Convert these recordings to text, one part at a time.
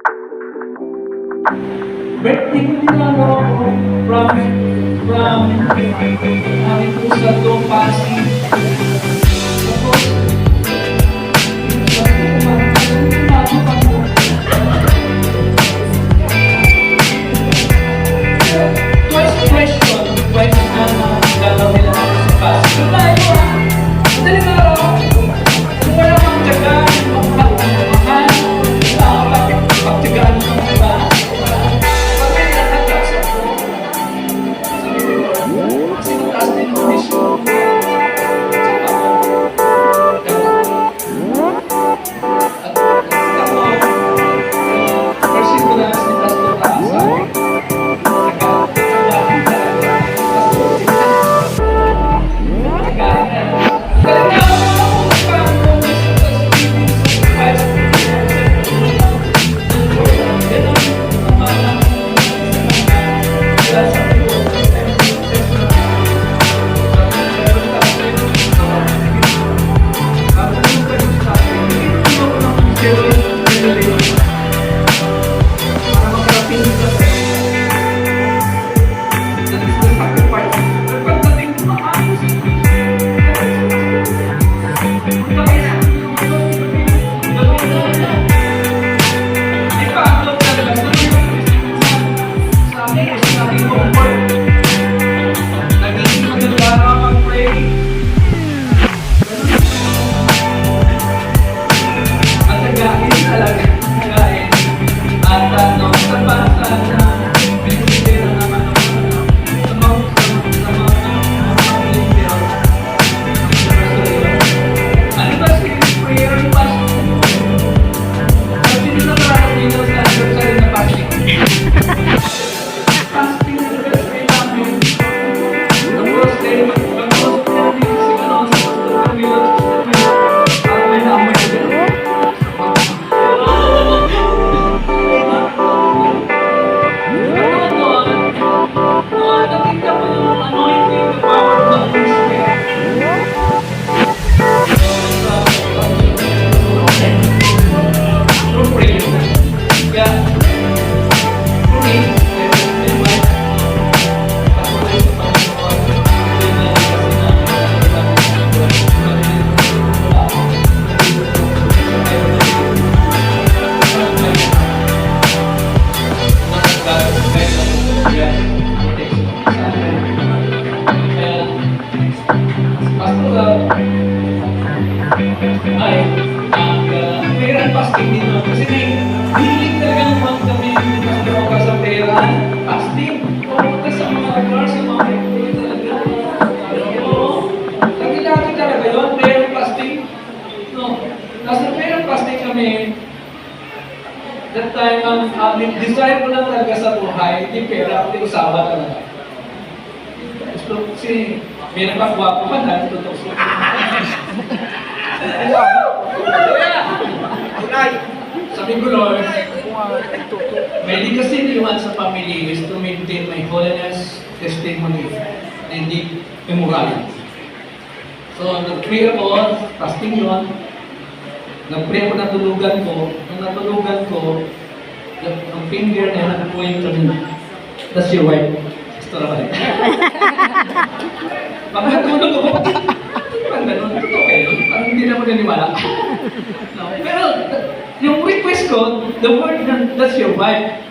Birthday ko din ako from aking pusa to Pasig. Twice na gagawin lang ako sa Pasig. Kung tayo madaling araw, kung wala kang tiyaga, magpapakahan, pagtiyagaan mo ng iba. Pag may natatas ako, sabi ko, kasi mataas din ang issue. That time, ang desire ko lang talaga sa buhay, hindi pera, hindi usawa talaga. Gusto kasi, may napakwapo pa na, totoo siya. Sabi ko, Lord, may hindi kasi niwan sa family is to maintain my holiness, testimony, and hindi immoral. So, nag-pray ako, fasting yun, nag-pray ako, natulugan ko. Nung natulugan ko, ang finger na nag-point to me. That's your wife. Gusto na ba? Pag natulog ako, parang ganun, totoo kayo. Parang hindi na ako naniwala. No. Pero, yung request ko, the word na, that's your wife.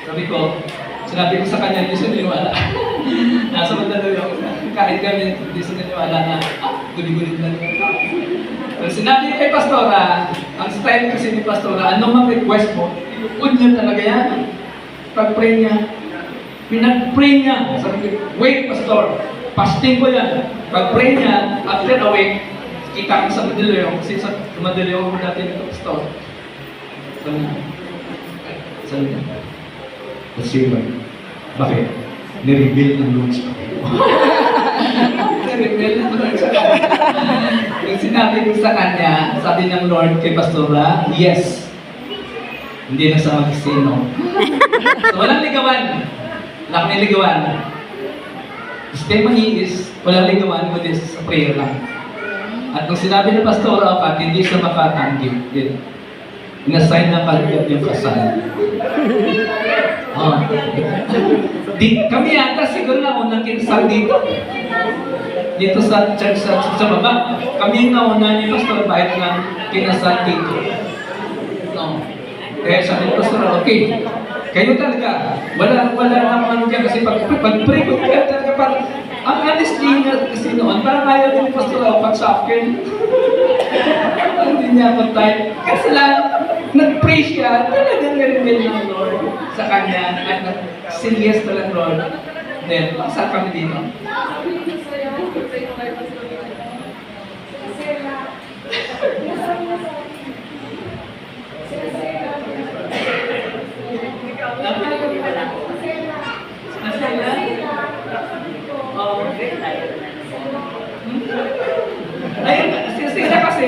Sabi ko, sinabi ko sa kanya, hindi siya naniwala. Nasa madalo yung, kahit kami, hindi siya naniwala na, guli-gulit na naniwala. Pero sinabi kay Pastora, ang style kasi ni Pastora, anong mag-request mo, inuun niya talaga yan. Pag-pray niya, pinag-pray niya. Sabi ko, wait Pastor, fasting ko yan. Pag-pray niya, after a week, kita ko sa Madaluyong, kasi sa Madaluyong ako natin ito, Pastor. Sabi niya, that's your wife. Bakit? Nireveal ng Lord sa kapito. Nireveal ng Lord sa kapito. Yung sinabi ko sa kanya, sabi ng Lord kay Pastora, yes. Hindi na sa mag-sino. So, walang ligawan. Wala kami ligawan. Testimony is, walang ligawan, kundi sa prayer lang. At nung sinabi ng Pastora, hindi siya makatanggi din. Inassign na kagad yung kasal. Oh. Kami yata siguro na unang kinasal dito. Dito sa church sa baba. Kami yung nauna ni Pastor Bayat na kinasal dito. No. Kaya sabi ni Pastor, okay, kayo talaga. Wala naman dyan kasi pag-pray ko kaya talaga parang ang honestly nga kasi noon, parang ayaw din ni Pastor pag sa akin. Hindi niya ako type. Kasi lang, nag-pray siya, talagang narinig ng Lord sa kanya at nag-serious talagang Lord. Then, saan kami dito? Ayun, sila kasi,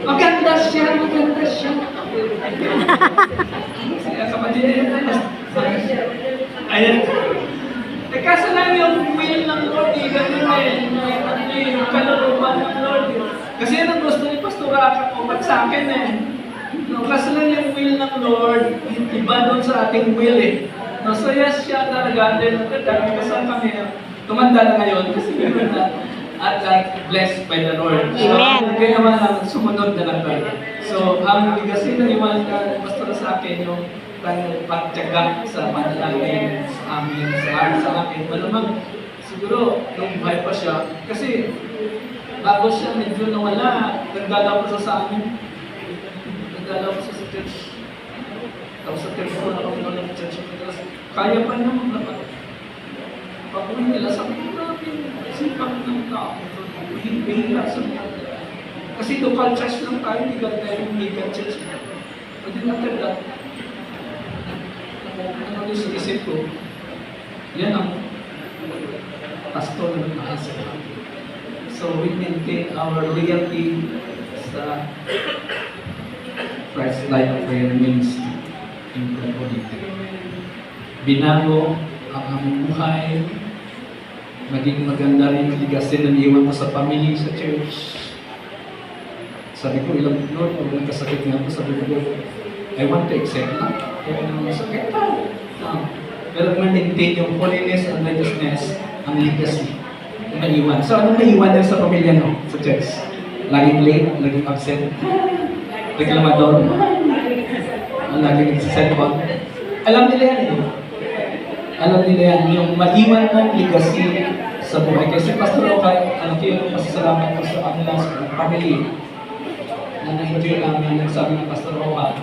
maganda siya. Sila kapatid niya. Ayun. Eh, kaso lang yung will ng Lord, ganun yung kalooban ng Lord. Kasi yan ang gusto ni Pastor Akakobat sa akin No, kaso lang yung will ng Lord, iba doon sa ating will No, so yes, siya talaga. Then, dahil kasal kami, tumanda na ngayon kasi gano'n na at blessed by the Lord. So, kaya naman lang, sumunod na lang tayo. So, ang legacy na iwan ka, Pastor sa akin, yung pagtyaga sa panalangin sa amin, sa akin. Malamang, siguro, nung buhay pa siya, kasi bago siya medyo nawala, nagdalaw pa sa amin. Nagdalaw pa sa church. Tapos sa telephone na kami ng church. Kaya pa naman dapat. Pag-uwi nila, sabi ko namin, sipag ng tao. Hihila sa mga. Kasi local church lang tayo, hindi ka tayo mega church. Pwede natin lahat. Ano yung isip ko, yan ang pastor ng mahasa. So we maintain our loyalty sa Christ-like prayer ministry in Comunidad. Binago ang aming buhay, maging maganda rin yung legacy na iwan mo sa family, sa church. Sabi ko, ilang Lord, pag nagkasakit nga ako, sabi ko, I want to accept na. Kaya naman masakit pa. Pero ma-maintain yung holiness and righteousness, ang legacy na naiwan. So, anong naiwan din sa pamilya no? Sa church? Laging late, laging absent, reklamador, laging nagsiselfon. Alam nila yan Alam nila yan, yung maiwan ng legacy sa buhay. Kasi Pastor Okay, alam ko yung pasasalamat ko sa kanilang family na na-enjoy namin yung sabi ng Pastor Oka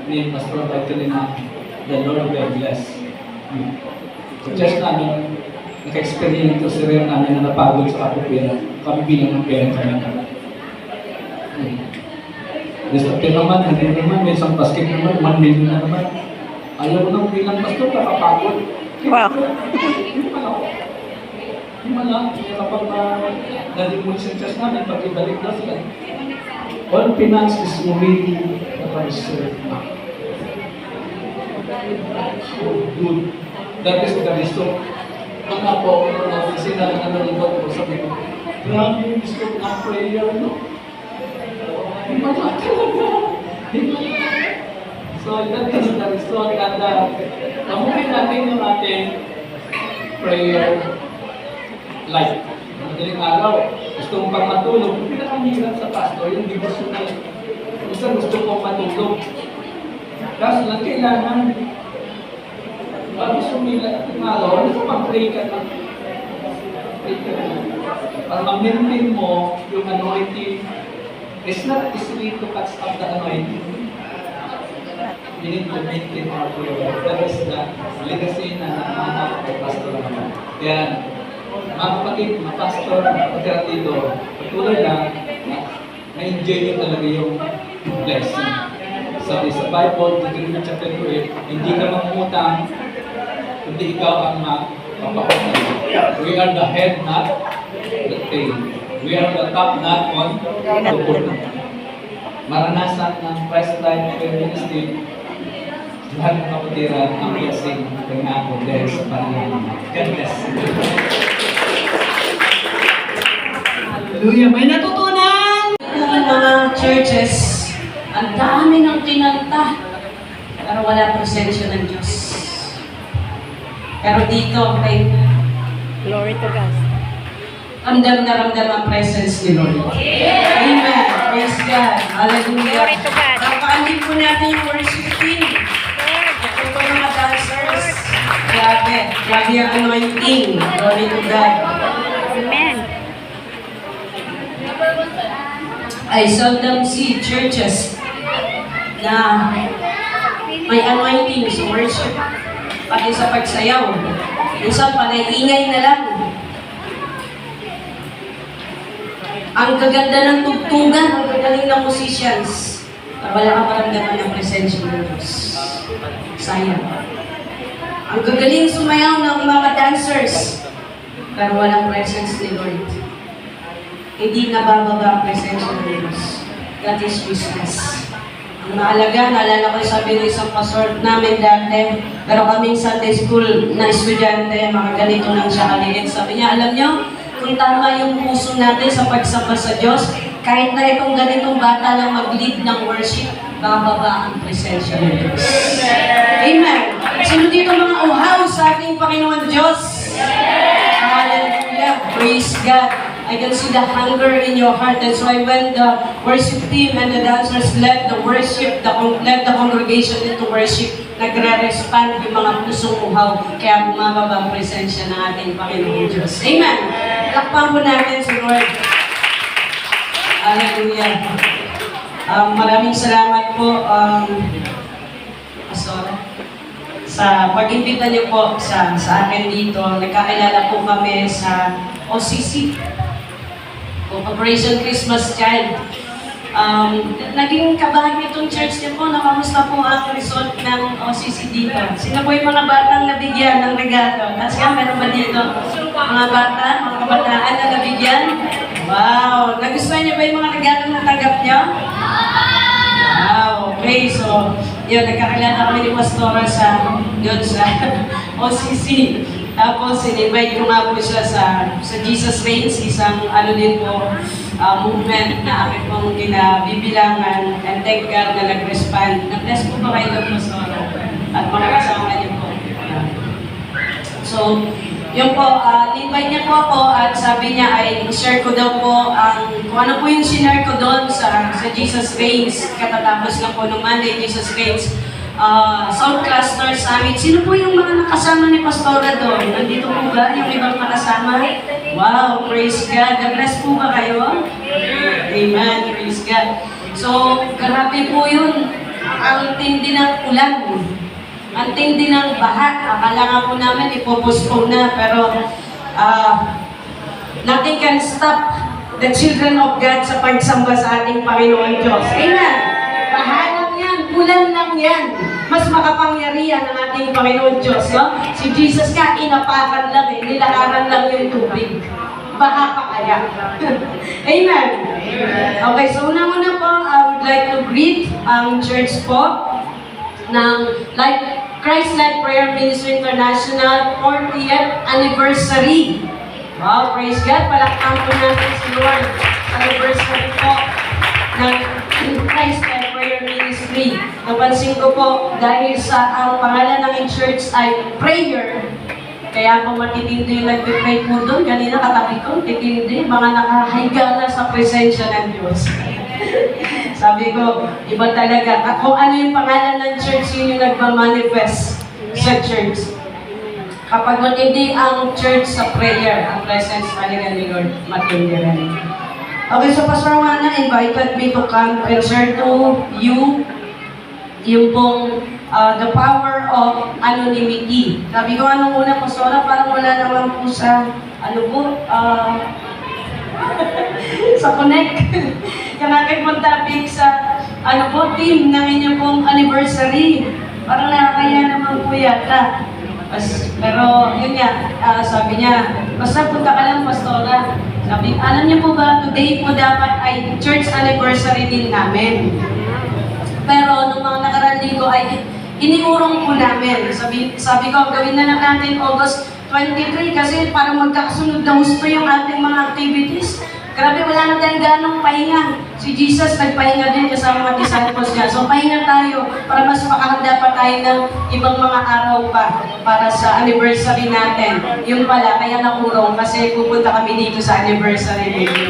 ni Pastor Michael na the Lord will bless. So just namin, naka-experience ko si Rhea namin na napagod sa kapupira. Kami bilang ng parent kami. Disappear naman, hindi naman, may isang basket naman, 1 million na naman. Ayaw ko nang bilang pastor, nakapagod. Wow. Yung mga, kapag daling mo sa church namin, pag ibalik na sila. All finance is already reserved. Good. That is the result. Mga po, mga opisina na nalulungkot ko, sabi ko, grabe yung gusto ng prayer, no? Himala talaga. So, that is the result. At pamuhin natin yung ating prayer life. Madaling araw, gusto mong pang matulog. Yung pinakamihirap sa pastor, yung devotional. Isa gusto kong matulog. Kaso lang kailangan bago sumila at araw, nakapag-pray ka na. Para ma-maintain mo yung anointing. It's not easy to catch up the anointing. We need to maintain our prayer. That is the legacy na nahanap kay Pastor naman. Kaya, mga kapatid, mga pastor, pagkara dito, patuloy lang, na-enjoy nyo talaga yung blessing. Sabi sa Bible, Deuteronomy chapter 2, hindi ka mangutang, kundi ikaw ang mapapakutang. We are the head, not the tail. We are the top, not on the bottom. Maranasan ng Christ-like prayer ministry, lahat ng kapatiran ang blessing ng ako dahil sa panahon. God bless. Hallelujah! May natutunan ng mga churches Ang dami ng kinanta, pero wala presensya ng Diyos. Pero dito, kay Glory to God. ramdam na ramdam ang presence ni Lord. Amen. Praise God. Hallelujah. Glory to God. Napakaandin po natin yung worship team. Ito po yung mga dancers. Grabe. Grabe ang anointing. Glory to God. Amen. I seldom see churches na may anointing sa worship, pati sa pagsayaw. Minsan panay-ingay na lang. Ang gaganda ng tugtugan, ang gagaling ng musicians, pero wala kang maramdaman ng presensya ng Diyos. Sayang. Ang gagaling sumayaw ng mga dancers, pero walang presence ni Lord. Hindi nabababa ang presensya ng Diyos. That is useless. Ang mahalaga, naalala ko yung sabi ng isang pastor namin dati, pero kaming Sunday school na estudyante, mga ganito lang siya kaliit. Sabi niya, alam niyo, kung tama yung puso natin sa pagsamba sa Diyos, kahit na itong ganitong bata lang mag-lead ng worship, bababa ang presensya ng Diyos. Amen. Sino dito mga uhaw sa ating Panginoon Diyos? Hallelujah. Praise God. I can see the hunger in your heart. That's why when the worship team and the dancers led the worship, led the congregation into worship, nagre-respond yung mga pusong uhaw. Kaya bumababa ang presensya ng ating Panginoon Diyos. Amen. Lakpan po natin si Lord. Hallelujah. Maraming salamat po, Pastor, sa pag-imbita niyo po sa akin dito. Nagkakilala po kami sa OCC, Operation Christmas Child. Naging kabahagi itong church niyo po. Nakamusta po ang result ng OCC dito? Sino po yung mga batang nabigyan ng regalo? Kasi meron ba dito? Mga bata, mga kabataan na nabigyan? Wow! Nagustuhan niyo ba yung mga regalo na tanggap niyo? Wow! Okay, so yun, nagkakilala kami ni Pastora yun sa OCC. Tapos, in-invite ko nga po siya sa Jesus Reigns, isang din po, movement na aking pong kinabibilangan, and thank God na nag-respond. Nag-bless po ba kayo doon, Pastora? At mga kasama niyo po. So, yun po, invite niya po ako at sabi niya ay share ko daw po kung ano po yung sinare ko doon sa Jesus Reigns. Katatapos lang po nung Monday, Jesus Reigns. South Cluster Summit. Sino po yung mga nakasama ni Pastora doon? Nandito po ba yung ibang nakasama? Wow, praise God. God-bless po ba kayo? Amen, praise God. So, grabe po yun. Ang tindi ng ulan. Ang tindi ng baha. Akala nga po namin ipopostpone na, pero nothing can stop the children of God sa pagsamba sa ating Panginoon Diyos. Amen! Baha lang yan, ulan lang yan. Mas makapangyarihan ng ating Panginoon Diyos. No? Si Jesus nga, inapakan lang nilakaran lang yung tubig. Baha pa kaya. Amen! Okay, so una-una po, I would like to greet ang church po ng Christ-Like Prayer Ministry International 40th anniversary. Wow, praise God! Palakpan po natin si Lord. Anniversary po ng Christ-Like Prayer Ministry. Napansin ko po, dahil sa ang pangalan ng church ay prayer, kaya po matitindi yung nagpipray po doon. Kanina katabi ko, titindi, mga nakahiga na sa presensya ng Diyos. Sabi ko, iba talaga. At kung ano yung pangalan ng church, yun yung nagmamanifest sa church. Kapag matindi ang church sa prayer, ang presence talaga ni Lord, matindi rin. Okay, so Pastor Juana invited me to come and share to you yung pong the power of anonymity. Sabi ko, anong una, Pastora, parang wala naman po sa, sa Connect. Yung aking pong topic sa, team ng inyong pong anniversary. Parang nakakaya naman po yata. Pero, yun nga, sabi niya, basta punta ka lang, Pastora. Sabi, alam niyo po ba, today po dapat ay church anniversary din namin. Pero, nung mga nakaraan linggo ay iniurong po namin. Sabi ko, gawin na lang natin August 23 kasi para magkakasunod na gusto yung ating mga activities. Grabe, wala na tayong ganong pahinga. Si Jesus nagpahinga din kasama mga disciples niya. So pahinga tayo para mas makahanda pa tayo ng ibang mga araw pa para sa anniversary natin. Yung pala, kaya nakurong kasi pupunta kami dito sa anniversary ninyo.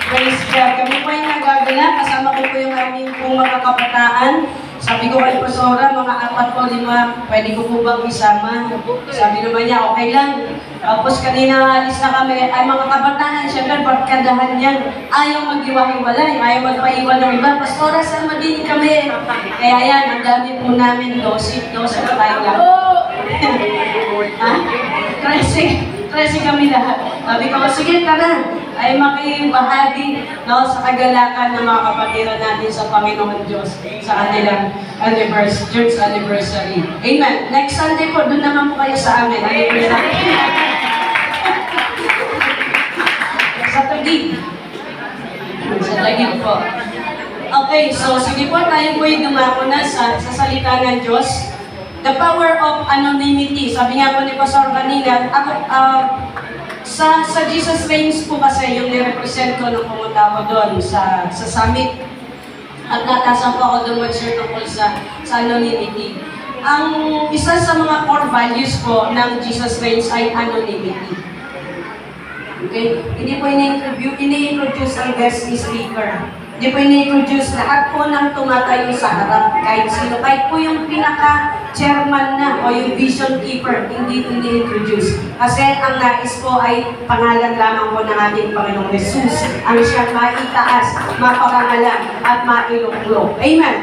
Praise God. Kami po yung nagagala. Kasama ko po yung aming pong mga kabataan. Sabi ko kay Pastora, mga 4 o 5, pwede ko po bang isama? Sabi naman niya, okay lang. Tapos kanina alis na kami, ay mga kabataan, syempre, barkadahan yan. Ayaw mag-iwa-iwalay, ayaw magpaiwan ng iba. Pastora, sama din kami. Kaya yan, ang dami po namin, 12 na tayo lang. Ha? 13 kami lahat. Sabi ko, sige, tara. Ay makibahagi no, sa kagalakan ng mga kapatiran natin sa Panginoon Diyos sa kanilang church anniversary. Amen. Next Sunday po, doon naman po kayo sa amin. Sa Taguig. Sa Taguig po. Okay, so sige po, tayo po yung dumako na sa salita ng Diyos. The power of anonymity. Sabi nga po ni Pastor kanina, sa Jesus Reigns po kasi yung nirepresent ko nung pumunta ako doon sa summit. At natasan po ako doon mag-share tungkol sa anonymity. Ang isa sa mga core values po ng Jesus Reigns ay anonymity. Okay? Hindi po ini-introduce ang guest speaker. Hindi po ini-introduce lahat po ng tumatayo sa harap. Kahit sino. Kahit po yung pinaka-chairman na o yung vision keeper, hindi ini-introduce. Kasi ang nais po ay pangalan lamang po ng ating Panginoong Jesus. Ang siyang maitaas, mapakangalan, at mailuklok. Amen?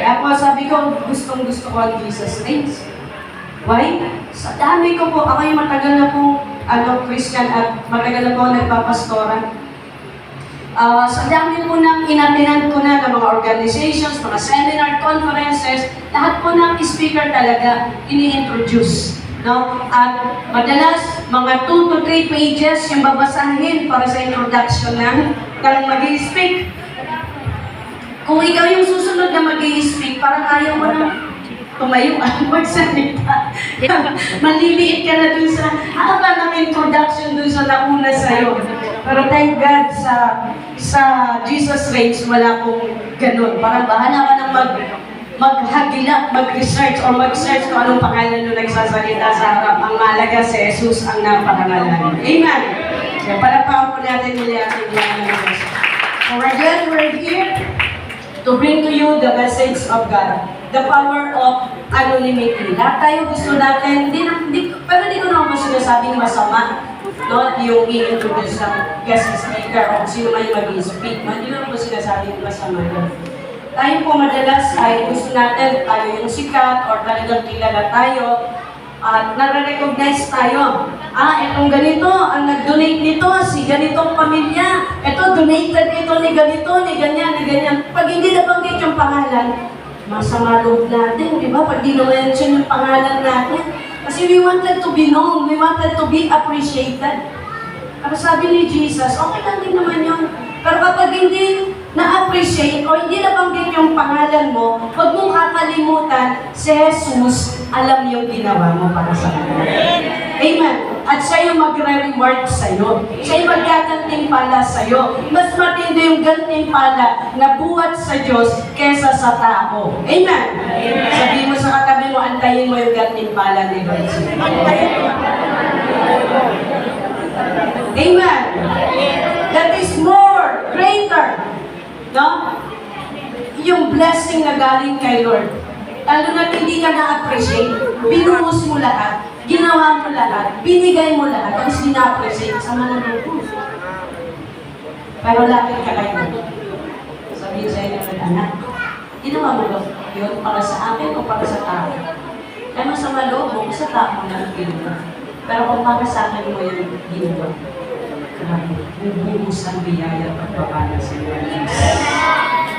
Kaya po sabi ko, gustong-gusto ko ang Jesus Reigns. Why? Sa dami ko po, ako yung matagal na po Christian at matagal na po nagpapastora. Sa dami po ng inatinan ko na ng mga organizations, mga seminar, conferences, lahat po ng speaker talaga ini-introduce. No? At madalas, mga 2 to 3 pages yung babasahin para sa introduction ng mag-i-speak. Kung ikaw yung susunod na mag-i-speak, parang ayaw mo na tumayo at magsalita. Maliliit ka na dun sa, ba ng introduction dun sa nauna sa'yo. Pero thank God sa Jesus Reigns, wala pong ganun. Parang bahala ka ng maghagilap, mag-research o mag-search kung anong pangalan nung nagsasalita sa harap. Ang malaga si Jesus ang napakangalan. Amen! So, palapakan po natin muli ating Diyos. So we're here to bring to you the message of God. The power of anonymity. Lahat tayo gusto natin, pero hindi ko naman sinasabing masama, no? Yung i-introduce ng guest speaker o sino man yung mag-i-speak. Hindi ko naman sinasabing masama yun. Tayo po madalas ay gusto natin, tayo yung sikat or talagang kilala tayo at nare-recognize tayo. Itong ganito, ang nag-donate nito, si ganitong pamilya. Ito, donated ito ni ganito, ni ganyan, ni ganyan. Pag hindi nabanggit yung pangalan, masama loob natin, di ba? Pag di na-mention yung pangalan natin. Kasi we wanted to be known, we wanted to be appreciated. Pero sabi ni Jesus, okay lang din naman yun. Pero kapag hindi na-appreciate o hindi nabanggit yung pangalan mo, huwag mong kakalimutan, si Jesus, alam yung ginawa mo para sa kanya. Amen. At siya yung magre-reward sa'yo. Siya yung magkagantimpala sa'yo. Mas matindi yung gantimpala na buhat sa Diyos kesa sa tao. Amen. Sabihin mo sa katabi mo, antayin mo yung gantimpala ni Lord. Amen. That is more, greater. No? Yung blessing na galing kay Lord. Lalo na hindi ka na-appreciate, binuhos mo lahat, ginawa mo lahat, binigay mo lahat, tapos na-appreciate, sama na ng puso. Pero lapit ka kayo. Sabihin sa inyo ng anak, ginawa mo yun para sa akin o para sa tao? Kaya masama loob mo, sa tao na ginawa. Pero kung para sa akin mo yung ginawa, bubuhos ang biyaya at pagpapala sa iyo.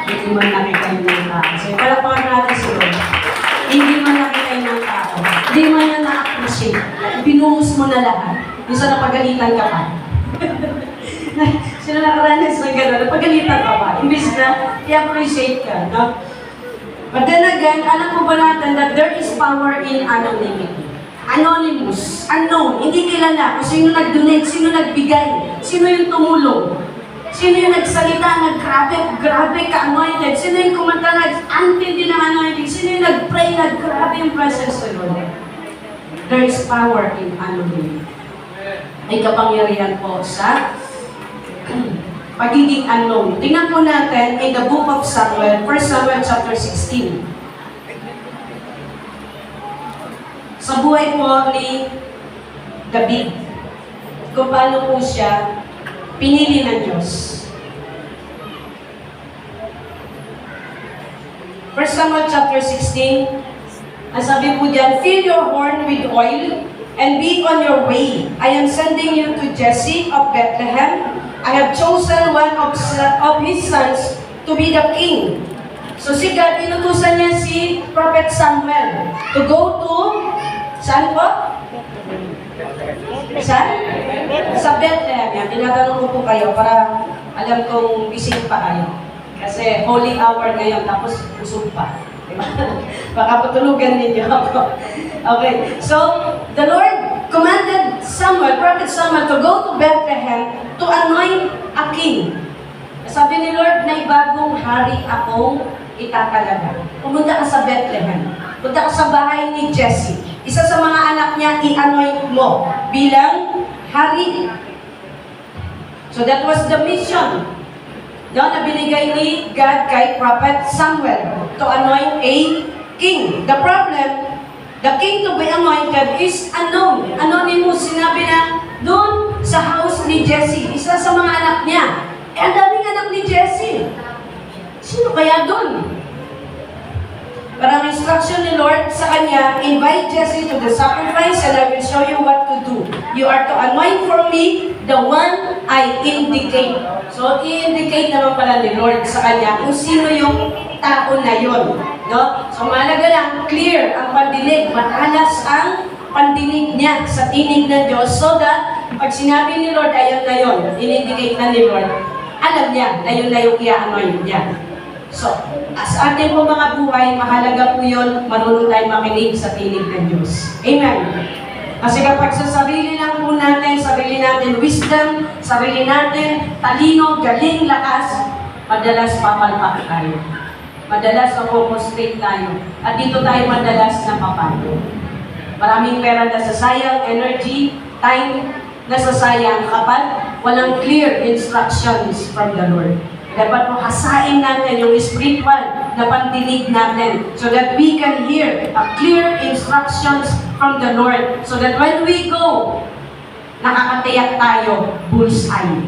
Hindi man nakita yung tao. So, palapakan natin si Lord. Hindi man nakita yung tao. Hindi man na na-appreciate. Binuhos mo na lahat. Yung sa napagalitan ka pa. Sino nakaranas ng gano'n? Napagalitan ka pa. Imbis na i-appreciate ka. No? But then again, alam mo ba natin that there is power in anonymity. Anonymous, unknown, hindi kilala kung sino nag-donate, sino nagbigay, Sino yung tumulong? Sino yung nagsalita, grabe ka-anointed? Sino yung kumanta, nag-antindi ng anointing? Sino yung nag-pray, grabe yung presence of Lord? There is power in anointing. May kapangyarihan po sa pagiging unknown. Tingnan po natin in the book of Samuel, 1 Samuel chapter 16. Sa buhay po ni David, kung paano po siya pinili ng Diyos. 1 Samuel chapter 16, ang sabi po diyan, fill your horn with oil and be on your way. I am sending you to Jesse of Bethlehem. I have chosen one of his sons to be the king. So si God, inutusan niya si Prophet Samuel to go to, saan po? Saan? Sa Bethlehem. Yan, tinatanong ko po kayo para alam kong busy pa kayo. Kasi holy hour ngayon, tapos usog pa. Diba? Baka patulugan ninyo ako. Okay, so the Lord commanded Samuel, Prophet Samuel, to go to Bethlehem to anoint a king. Sabi ni Lord, may bagong hari akong itatalaga. Pumunta ka sa Bethlehem. Punta ka sa bahay ni Jesse. Isa sa mga anak niya, i-anoint mo bilang hari. So that was the mission na binigay ni God kay Prophet Samuel to anoint a king. The problem, the king to be anointed is unknown. Anonymous, sinabi na doon sa house ni Jesse, isa sa mga anak niya. Ang daming anak ni Jesse. Sino kaya doon? Parang instruction ni Lord sa kanya, invite Jesse to the sacrifice and I will show you what to do. You are to anoint for me the one I indicate. So, i-indicate naman pala ni Lord sa kanya kung sino yung tao na yun. No? So, mahalaga lang, clear ang pandinig, matalas ang pandinig niya sa tinig ng Diyos so that pag sinabi ni Lord, ayan na yun, in-indicate na ni Lord, alam niya na yun na yung i-anoint niya. So, sa ating po mga buhay, mahalaga po yun, marunong tayo makinig sa tinig ng Diyos. Amen. Kasi kapag sa sarili lang po natin, sarili natin wisdom, sarili natin talino, galing, lakas, madalas papalpak tayo. Madalas napoprostrate tayo. At dito tayo madalas napapalo. Maraming pera nasasayang, energy, time nasasayang kapag walang clear instructions from the Lord. Dapat po hasain natin yung spiritual na pandinig natin so that we can hear clear instructions from the Lord. So that when we go, nakakatiyak tayo, bullseye.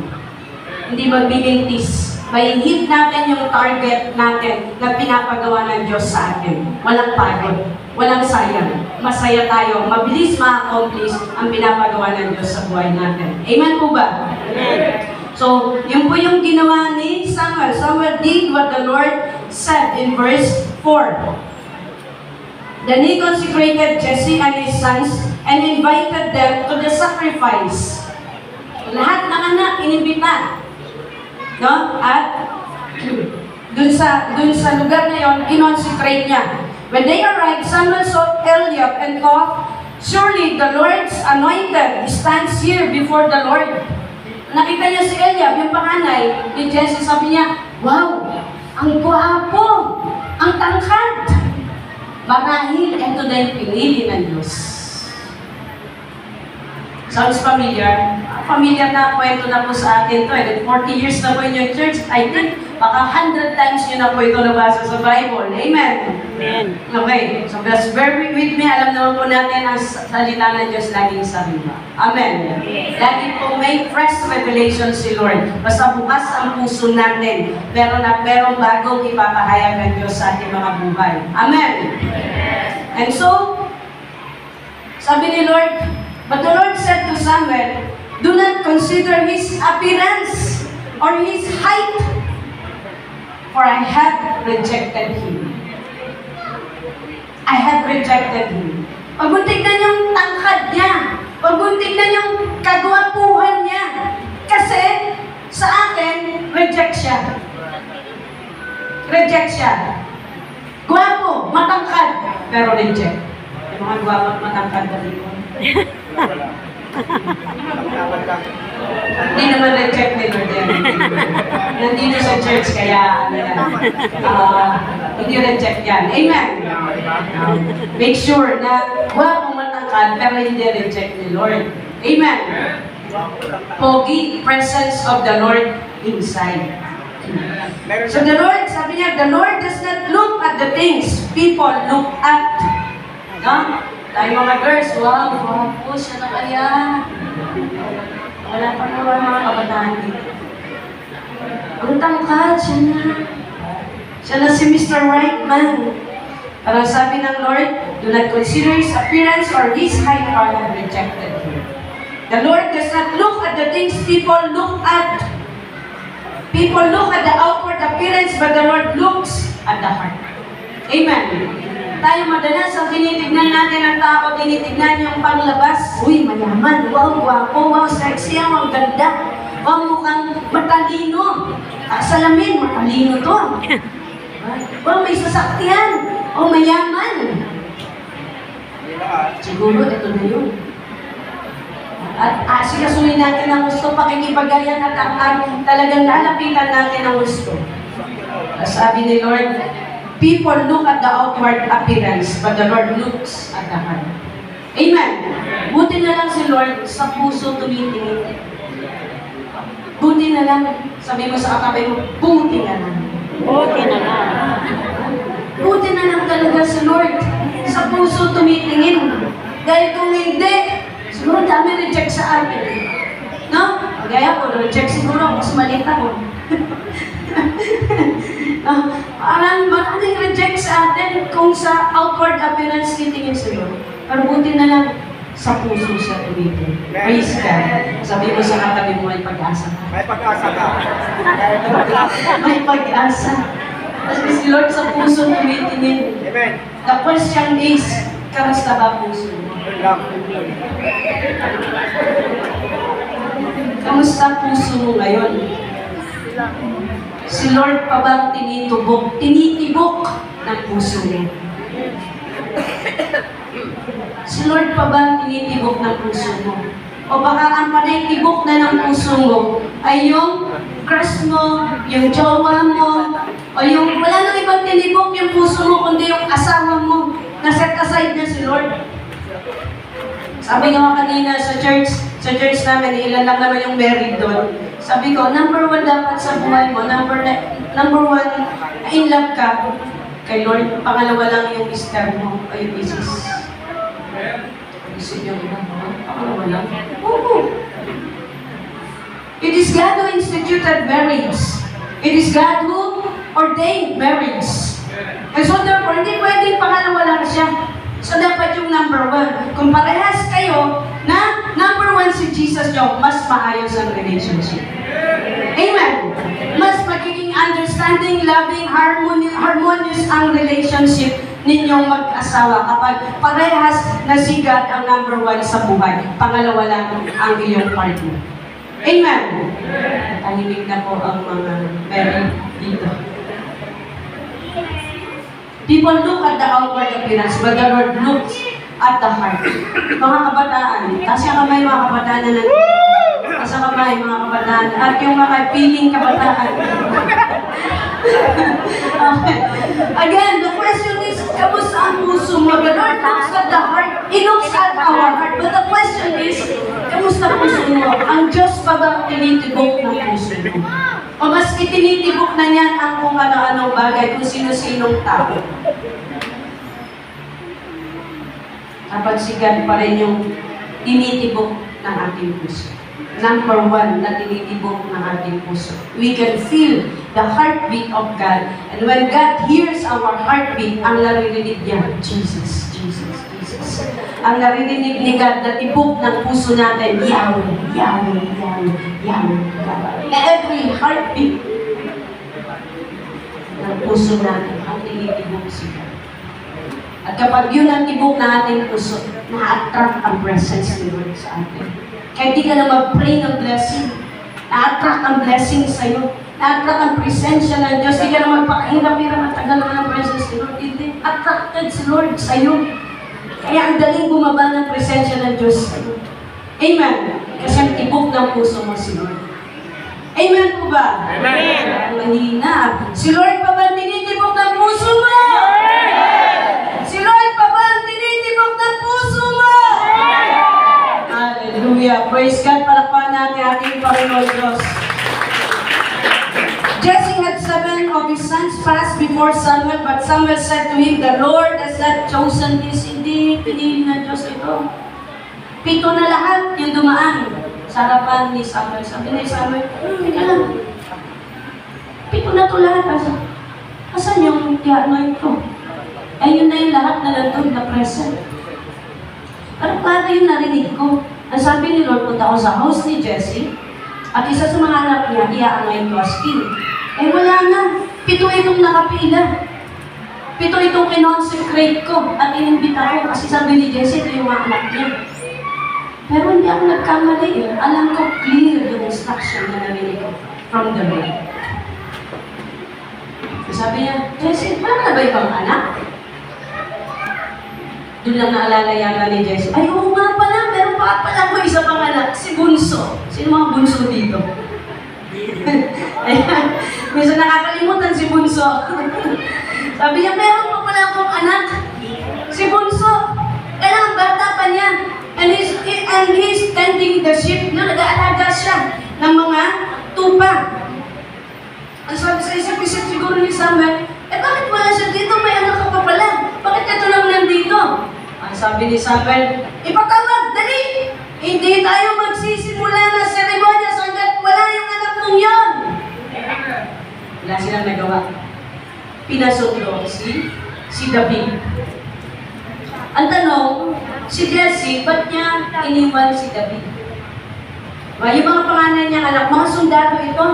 Hindi magbilintis. May hit natin yung target natin na pinapagawa ng Diyos sa atin. Walang pagod. Walang sayang. Masaya tayo. Mabilis ma-accomplish ang pinapagawa ng Diyos sa buhay natin. Amen po ba? Amen. So, yun po yung ginawa ni Samuel. Samuel did what the Lord said in verse 4. Then he consecrated Jesse and his sons and invited them to the sacrifice. Lahat ng anak, inimbita. No? At dun sa lugar na yun, kinonsecrate niya. When they arrived, Samuel saw Eliab and thought, surely the Lord's anointed stands here before the Lord. Nakita niya si Eliab, yung panganay ni Jesse, sabi niya, wow, ang gwapo, ang tangkad. Marahil, ito na yung pinili ng Diyos. Sounds familiar? Familiar na kwento na po sa atin to. 40 years na po in your church. I think, baka 100 times nyo na po ito nabasa sa Bible. Amen? Amen. Okay, so just bear with me. Alam naman po natin ang salita ng Diyos laging sariwa. Amen. Lagi po may fresh revelation si Lord. Basta bukas ang puso natin. Merong bagong ipapahayag ng Diyos sa ating mga buhay. Amen. And so, sabi ni Lord, but the Lord said to Samuel, do not consider his appearance or his height, for I have rejected him. I have rejected him. Pag mo tignan yung tangkad niya, pag mo tignan yung kagwapuhan niya, kasi sa akin, reject siya. Reject siya. Gwapo, matangkad, pero reject. Yung mga gwapo at matangkad na dito. Hindi naman reject ni Lord yan. Nandito sa church, kaya ano yan. Hindi reject yan. Amen. Make sure na huwag matangkad, pero hindi reject ni Lord. Amen. Pogi, presence of the Lord inside. So the Lord, sabi niya, the Lord does not look at the things people look at. No? Tayo mga girls, wow, siya na kaya. Wala pa naman mga kabataan dito. Ang tangkad, siya na. Siya na si Mr. Right Man. Parang sabi ng Lord, do not consider his appearance or his height or have rejected him. The Lord does not look at the things people look at. People look at the outward appearance, but the Lord looks at the heart. Amen. Tayo madalas ang tinitignan natin ang tao, tinitignan yung panglabas. Uy, mayaman, wow, gwapo, wow, sexy, ang ganda. Wow, mukhang matalino. Salamin, matalino to. Wow, may sasakyan. Oh, mayaman. Siguro, ito na yun. At asikasuhin natin ang gusto, pakikipagayan at ang talagang lalapitan natin ang gusto. Sabi ni Lord, people look at the outward appearance, but the Lord looks at the heart. Amen. Buti na lang si Lord sa puso tumitingin. Buti na lang, sabi mo sa kakabay mo, buti na lang. Buti na lang. Buti na lang talaga si Lord sa puso tumitingin. Dahil kung hindi, siguro dami reject sa atin. No? Kaya ko, reject siguro, mas malit ako. Parang maraming reject sa atin kung sa outward appearance titingin sa Lord. Pero buti na lang sa puso siya tumitingin. Praise God. Sabi mo sa katabi mo, may pag-asa ka. May pag-asa ka. May pag-asa. Kasi si Lord sa puso tumitingin. Amen. The question is, kamusta ba puso mo? Kamusta puso mo ngayon? Si Lord pa bang tinitibok ng puso mo? Si Lord pa bang tinitibok ng puso mo? O baka ang panay-tibok na ng puso mo ay yung crush mo, yung jowa mo, o yung wala nang ibang tinibok yung puso mo kundi yung asawa mo. Naset aside na si Lord. Sabi nga kanina sa church namin, ilan lang naman yung married doon. Sabi ko, number 1 dapat sa buhay mo, number 1, in love ka kay Lord. Pangalawa lang yung mister mo, o yung business. Isip yung iba mo, pangalawa lang. Oo. It is God who instituted marriage. It is God who ordained marriage. And so therefore, hindi pwedeng pangalawa lang siya. So dapat yung number 1. Kung parehas kayo na number 1 si Jesus nyo, mas maayos ang relationship. Amen. Mas magiging understanding, loving, harmonious ang relationship ninyong mag-asawa kapag parehas na si God ang number 1 sa buhay. Pangalawa lang ang iyong partner. Amen. Tahimik na po ang mga married dito. People look at the outward appearance, but the Lord looks at the heart. Mga kabataan, taas yung kamay mga kabataan na nandito. Taas ang kamay mga kabataan. At yung mga piling kabataan. Okay. Again, the question is, kamusta ang puso mo? The Lord looks at the heart. He looks at our heart. But the question is, kamusta puso mo? Ang Diyos pa ba tinitibok ng puso mo? O mas itinitibok na niyan ang kung ano-anong bagay, kung sino-sinong tao. Dapat si God pa rin yung tinitibok ng ating puso. Number 1 na tinitibok ng ating puso. We can feel the heartbeat of God. And when God hears our heartbeat, ang naririnig niya, Jesus, Jesus, Jesus. Ang naririnig ni God na tibok ng puso natin, Yahweh, Yahweh, Yahweh, Yahweh, Yahweh. Every heartbeat ng puso natin, ang tinitibok si God. At kapag yun ang tibok na ating puso, na-attract ang presence ni Lord sa atin. Kaya di ka na mag-pray ng blessing. Na-attract ang blessing sa'yo. Na-attract ang presensya ng Diyos. Di ka na magpakahirap-hirap matagal naman ang presence ni Lord. Hindi. Attracted si Lord sa'yo. Kaya ang daling bumaba ng presensya ng Diyos sa'yo. Amen. Kasi ang tibok ng puso mo si Lord. Amen po ba? Amen. Mahina. Si Lord pa ba ang tinitibok ng puso mo? Si Lord pa ba ang tinitibok ng puso mo? Hallelujah. Praise God. Palakpakan natin ating Panginoon Diyos. Jesse had 7 of his sons pass before Samuel, but Samuel said to him, "The Lord has not chosen this." Hindi pinili ng Diyos ito. 7 na lahat yung dumaan sa harapan ni Samuel. Sabi ni Samuel, "Teka lang. 7 na ito lahat. Asan yung i-anoint ko?" Ayun na yung lahat na nandun na present. Pero para yung narinig ko, ang sabi ni Lord, punta ako sa house ni Jesse, at isa sa mga anak niya, i-anoint ko as king. Eh wala na. 7 itong nakapila. 7 itong kinonsecrate ko at inimbita ko kasi sabi ni Jesse, ito yung mga anak niya. Pero hindi ako nagkamali eh. Alam ko clear yung instruction na narinig ko from the Lord. Sabi niya, Jesse, wala na ba ibang anak? Doon lang naalala yata ni Jesse. Ay, oo nga pala, meron pa pala ko isa pang anak, si Bunso. Sino mga Bunso dito? Ayan, minsan nakakalimutan si Bunso. Sabi niya, meron pa pala akong anak, si Bunso. Kailangan bata pa niya. And he's tending the sheep. Nag-aalaga siya ng mga tupa. Ang sabi sa isip-isip siguro ni Samuel, bakit wala siya dito? May anak ka pa pala. Bakit ito lang nandito? Ang sabi ni Samuel, ipatawag, dali! Hindi tayo magsisimula na seremonya hanggat wala yung anak mong yun. Wala silang nagawa. Pinasundo si David. Ang tanong, si Jesse, ba't niya iniwan si David? Yung mga pangalan niyang anak, mga sundalo ito,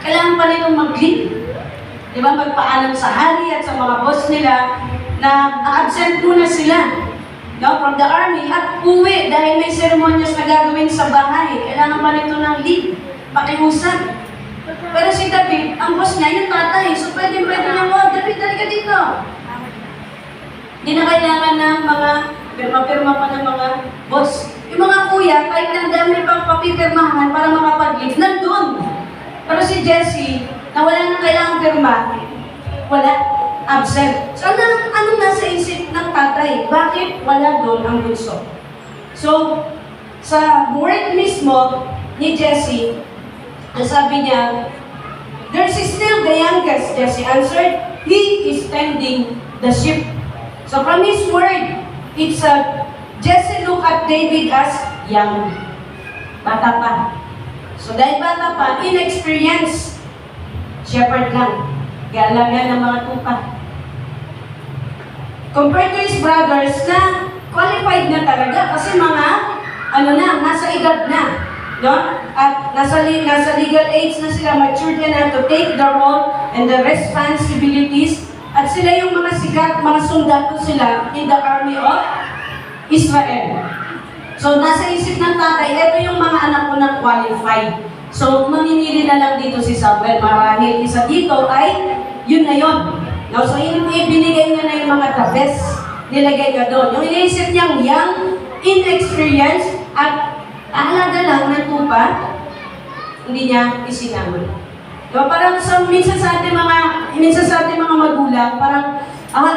kailangan pa nitong mag-lead. Di ba, magpaalam sa hari at sa mga boss nila na absent muna sila from the army at uwi dahil may seremonyas na gagawin sa bahay. Kailangan pa nito ng lead, pakiusap. Pero si David, ang boss niya, yung tatay. So pwede niya, David, ka dito. Hindi na kailangan ng mga pirma-pirma pa ng mga boss. Yung mga kuya, kahit ng dami pang papipirmahan para makapag-leave, nandun. Pero si Jesse, na wala nang kailangang pirma, wala, absent. So, anong nasa isip ng tatay? Bakit wala doon ang bunso? So, sa word mismo ni Jesse, ang sabi niya, "There's still the youngest," Jesse answered. "He is tending the sheep." So from his word, it's Jesse look at David as young. Bata pa. So dahil bata pa, inexperienced, shepherd lang. Galang yan ng mga tupa. Compared to his brothers na qualified na talaga kasi mga, nasa edad na. No? At nasa legal age na sila, matured na to take the role and the responsibilities. At sila yung mga sikat, mga sundalo sila in the army of Israel. So, nasa isip ng tatay, ito yung mga anak ko na qualified. So, mamimili na lang dito si Samuel. Marahil isa dito ay, yun na yun. No? So, binigay niya na yung mga the best. Nilagay niya doon. Yung iniisip niyang young, inexperienced, at ahalaga lang ng tupa, hindi niya isinama. Diba, parang minsan sa ating mga magulang, parang,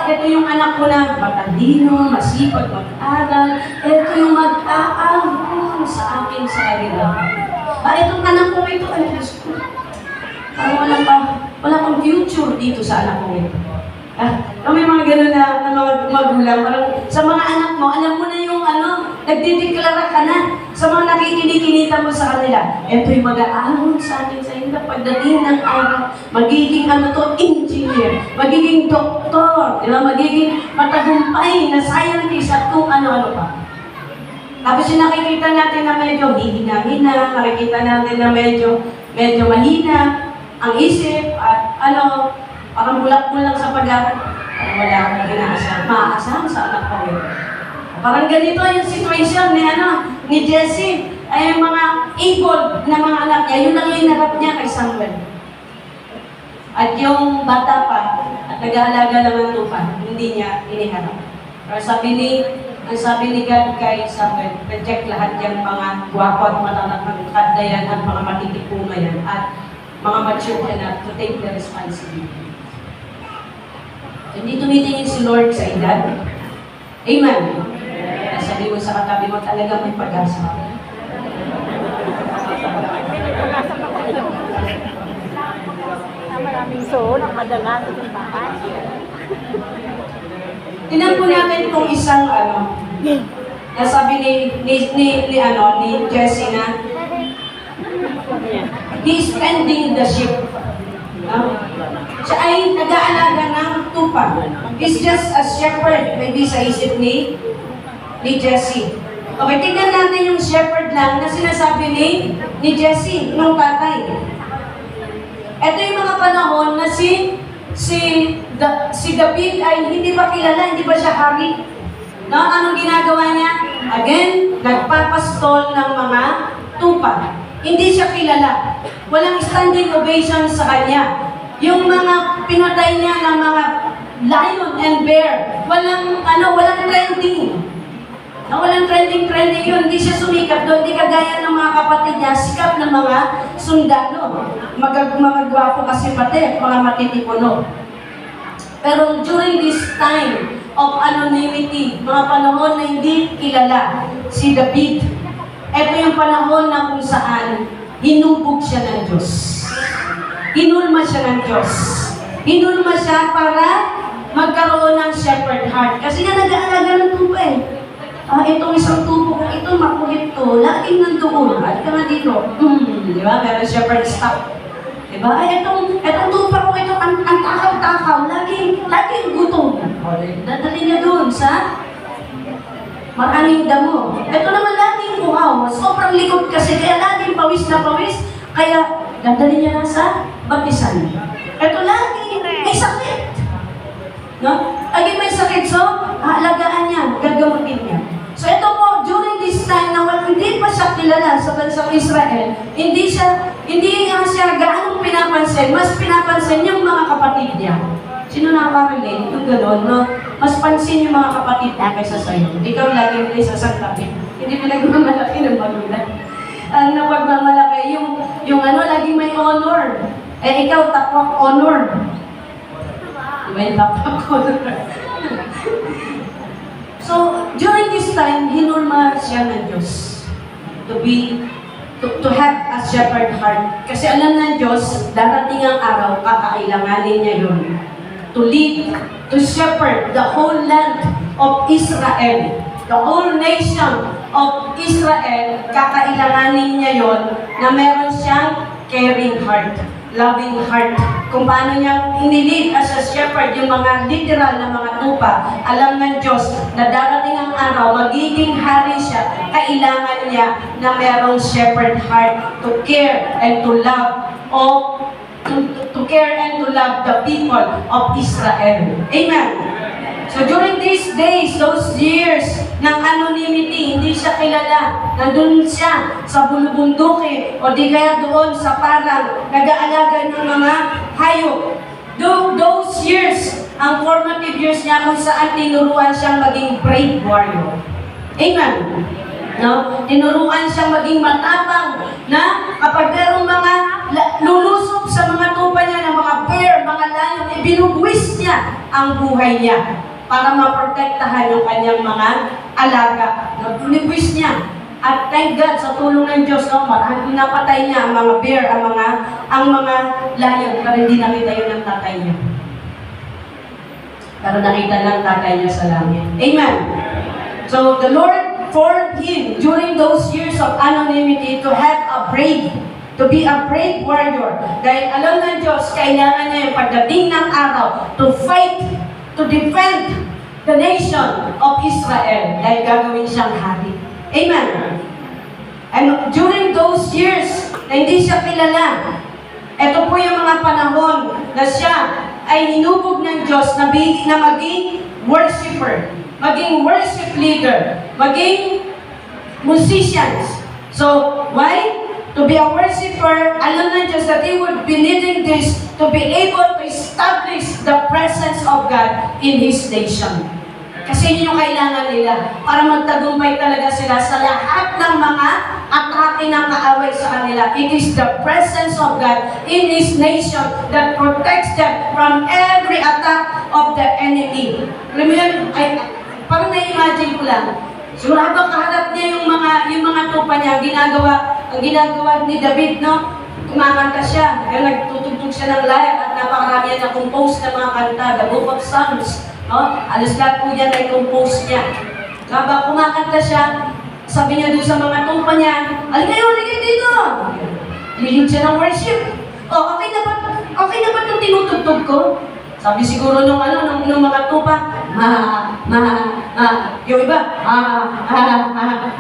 ito yung anak ko na matandino, masipag, mag-aral, ito yung mag-aaral sa aking sarili. Itong anak ko ito, parang wala pang future dito sa anak ko ito. May mga gano'n na mga magulang, parang sa mga anak mo, alam mo na yung nagdideklara ka na sa mga nakikinig-kinita mo sa kanila. Ito'y mag-aaral sa akin sa inyo pagdating ng araw, magiging engineer, magiging doktor, magiging matagumpay na scientist at kung ano-ano pa. Tapos yung nakikita natin na medyo hihina-hina, nakikita natin na medyo mahina ang isip at parang bulak-bulak sa pag-aaral. Wala akong inaasam. Maaasahan sa anak ko ito. Parang ganito yung situation ni Jesse. Ay yung mga able na mga anak niya, yun lang yung hinarap niya kay Samuel. At yung bata pa, at nag-aalaga lang ng tupa, hindi niya iniharap. Pero sabi ni Ang sabi ni God kay Samuel, reject lahat yung mga gwapo at matatangkad na yan at mga matitipong na yan at mga mature na to take the responsibility. Hindi tumitingin si Lord sa edad. Amen. Sabi mo sa katabi mo, talaga may pag-asa. Maraming soul ang madalas ng bahay. Tinan po natin itong isang nasabi ni Jessie na he's tending the sheep. Siya ay nag-aalaga ng tupa. He's just a shepherd, maybe sa isip ni Jessie. Okay, tingnan natin yung shepherd lang na sinasabi ni Jessie, nung tatay. Ito yung mga panahon na si David ay hindi pa kilala, hindi pa siya hari. No? Anong ginagawa niya? Again, nagpapastol ng mga tupa. Hindi siya kilala. Walang standing ovation sa kanya. Yung mga pinatay niya ng mga lion and bear, walang trending. Walang trending yun. Hindi siya sumikat doon. Hindi kagaya ng mga kapatid niya, sikat ng mga sundalo. Mga gwapo kasi pati, mga matitipuno. Pero during this time of anonymity, mga panahon na hindi kilala si David, ito yung panahon na kung saan hinubog siya ng Diyos. Hinulma siya ng Diyos. Hinulma siya para magkaroon ng shepherd heart. Kasi nga nag-aalaga ng tupa eh. Itong isang tubo ko, ito makulit to, laging nandoon. At ka nga dito. Di ba? Meron shepherd staff. Di ba? Ay, itong tupa ko, ito, ang takaw-takaw, laging gutom. Dadali niya doon sa maraming damo. Ito naman laging uhaw. Sobrang likod kasi, kaya laging pawis na pawis. Kaya, dadali niya lang sa batisan. Ito laging may sakit. No? Lagi may sakit, so, aalagaan niya, gagamutin niya. So ito po, during this time na hindi pa siya kilala sa bansang Israel, hindi nga siya gaano pinapansin, mas pinapansin yung mga kapatid niya. Sino nakaka-relate? Yung gano'n, no? Mas pansin yung mga kapatid niya kaysa sa'yo. Ikaw lagi mo sa santabi. Hindi mo nagmamalaki ng magulang. Ang napagmamalaki, yung lagi may honor. Ikaw, takwak honor. May tapak honor. So, during this time, hinulma siya ng Diyos to have a shepherd heart. Kasi alam ng Diyos, darating ang araw, kakailanganin niya yun. To lead, to shepherd the whole land of Israel. The whole nation of Israel, kakailanganin niya yun na meron siyang caring heart, loving heart. Kung paano niya inilid as a shepherd yung mga literal na mga tupa, alam ng Diyos na darating ang araw, magiging hari siya, kailangan niya na merong shepherd heart to care and to love to care and to love the people of Israel. Amen. So during these days, those years ng anonymity, hindi siya kilala. Nandun siya sa bulubundukin o di kaya doon sa parang nag-aalaga ng mga hayop. Those years, ang formative years niya kung saan tinuruan siyang maging brave warrior. Amen. No? Tinuruan siyang maging matapang na kapag merong mga lulusob sa mga tupa niya ng mga bear, mga lion, ibinugwis niya ang buhay niya para maprotektahan yung kanyang mga alaga. Binugwis niya. At thank God, sa tulong ng Diyos, marami napatay niya ang mga bear, ang mga lion, pero hindi nakita yun ng tatay niya. Pero nakita lang tatay niya sa langit. Amen. So, the Lord formed him during those years of anonymity to be a brave warrior. Dahil alam ng Diyos, kailangan niya yung pagdating ng araw to fight, to defend the nation of Israel. Dahil gagawin siyang hari. Amen. And during those years na hindi siya kilala, ito po yung mga panahon na siya ay hinubog ng Diyos na maging worshiper, maging worship leader, maging musicians. So, why? To be a worshiper, alam ng Diyos that He would be needing this to be able to establish the presence of God in His nation. Kasi yun yung kailangan nila para magtagumpay talaga sila sa lahat ng mga atake ng kaaway sa kanila. It is the presence of God in His nation that protects them from every attack of the enemy. Alam mo yan, parang na-imagine ko lang. So habang kaharap niya yung mga tupa niya, ang ginagawa ni David, no? Kumakanta siya, kaya nagtutugtog siya ng lyre at napakarami na compose ng mga kanta, the book of Psalms. No? Alas lahat po yan ay compose niya. Habang kumakanta siya, sabi niya doon sa mga tupa niya, halikayo dito! Lilig siya ng worship. Okay na ba itong tinutugtog ko? Sabi siguro nung mga tupa, yung iba,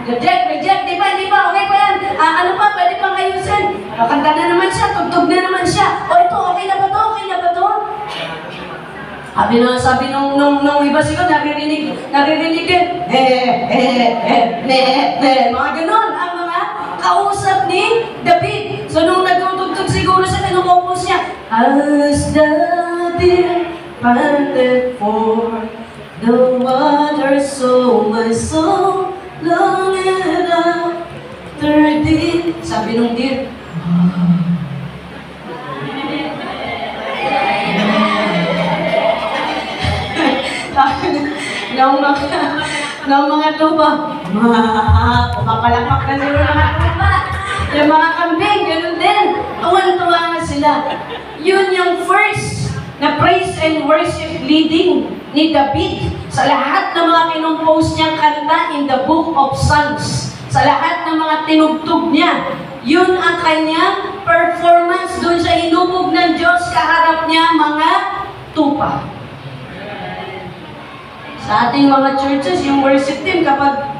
reject, di ba, okay pa yan, ano pa, pwede pang ayusin. Kanta na naman siya, tugtog na naman siya. Ito, okay na ba to? Sabi nung iba siguro, naririnig din, mga ganon, ang mga kausap ni David. So nung nagtutugtog siguro siya, tinukupos niya, as the deer panted for the water, so my soul longed after thee. Sabi nung deer, ng mga tuba, pumapalapak na siguro ng mga tuba. Yung mga kambing, gano'n din. Tuwan-tuwa nga sila. Yun yung first na praise and worship leading ni David sa lahat ng mga kinumpose niyang kanta in the book of Psalms. Sa lahat ng mga tinugtog niya. Yun ang kanyang performance doon sa hinubog ng Diyos kaharap niya mga tupa. Sa ating mga churches, yung worship team, kapag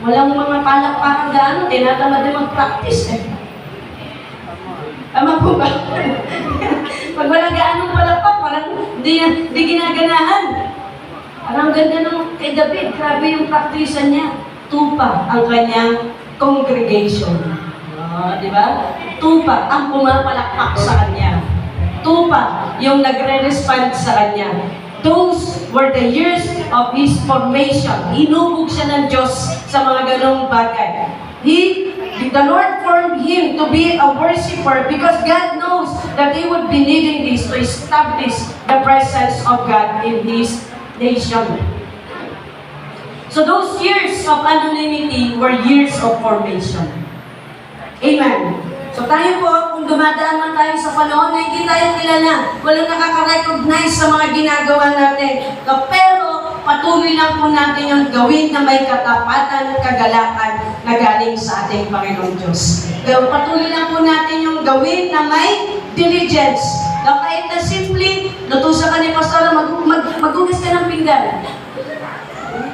walang mga palakpakan gaano, tinatamad din mag-practice eh. Tama po ba? Pag walang gaanong palakpak, parang di ginaganahan. Parang ganda nung kay David, grabe yung practicean niya. Tupa ang kanyang congregation. Di ba? Tupa ang pumapalakpak sa kanya. Tupa yung nagre-respond sa kanya. Those were the years of his formation. Hinubog siya ng Diyos sa mga ganong bagay. The Lord formed him to be a worshiper because God knows that he would be needing this to establish the presence of God in his nation. So those years of anonymity were years of formation. Amen. So tayo po, kung dumadaan man tayo sa panahon na hindi tayo kilala, walang nakaka-recognize sa mga ginagawa natin. Pero patuloy lang po natin yung gawin na may katapatan, kagalakan na galing sa ating Panginoon Diyos. Pero patuloy lang po natin yung gawin na may diligence. Na kahit na simply, lutusan ka ni Pastor, maghugas ka ng pinggan.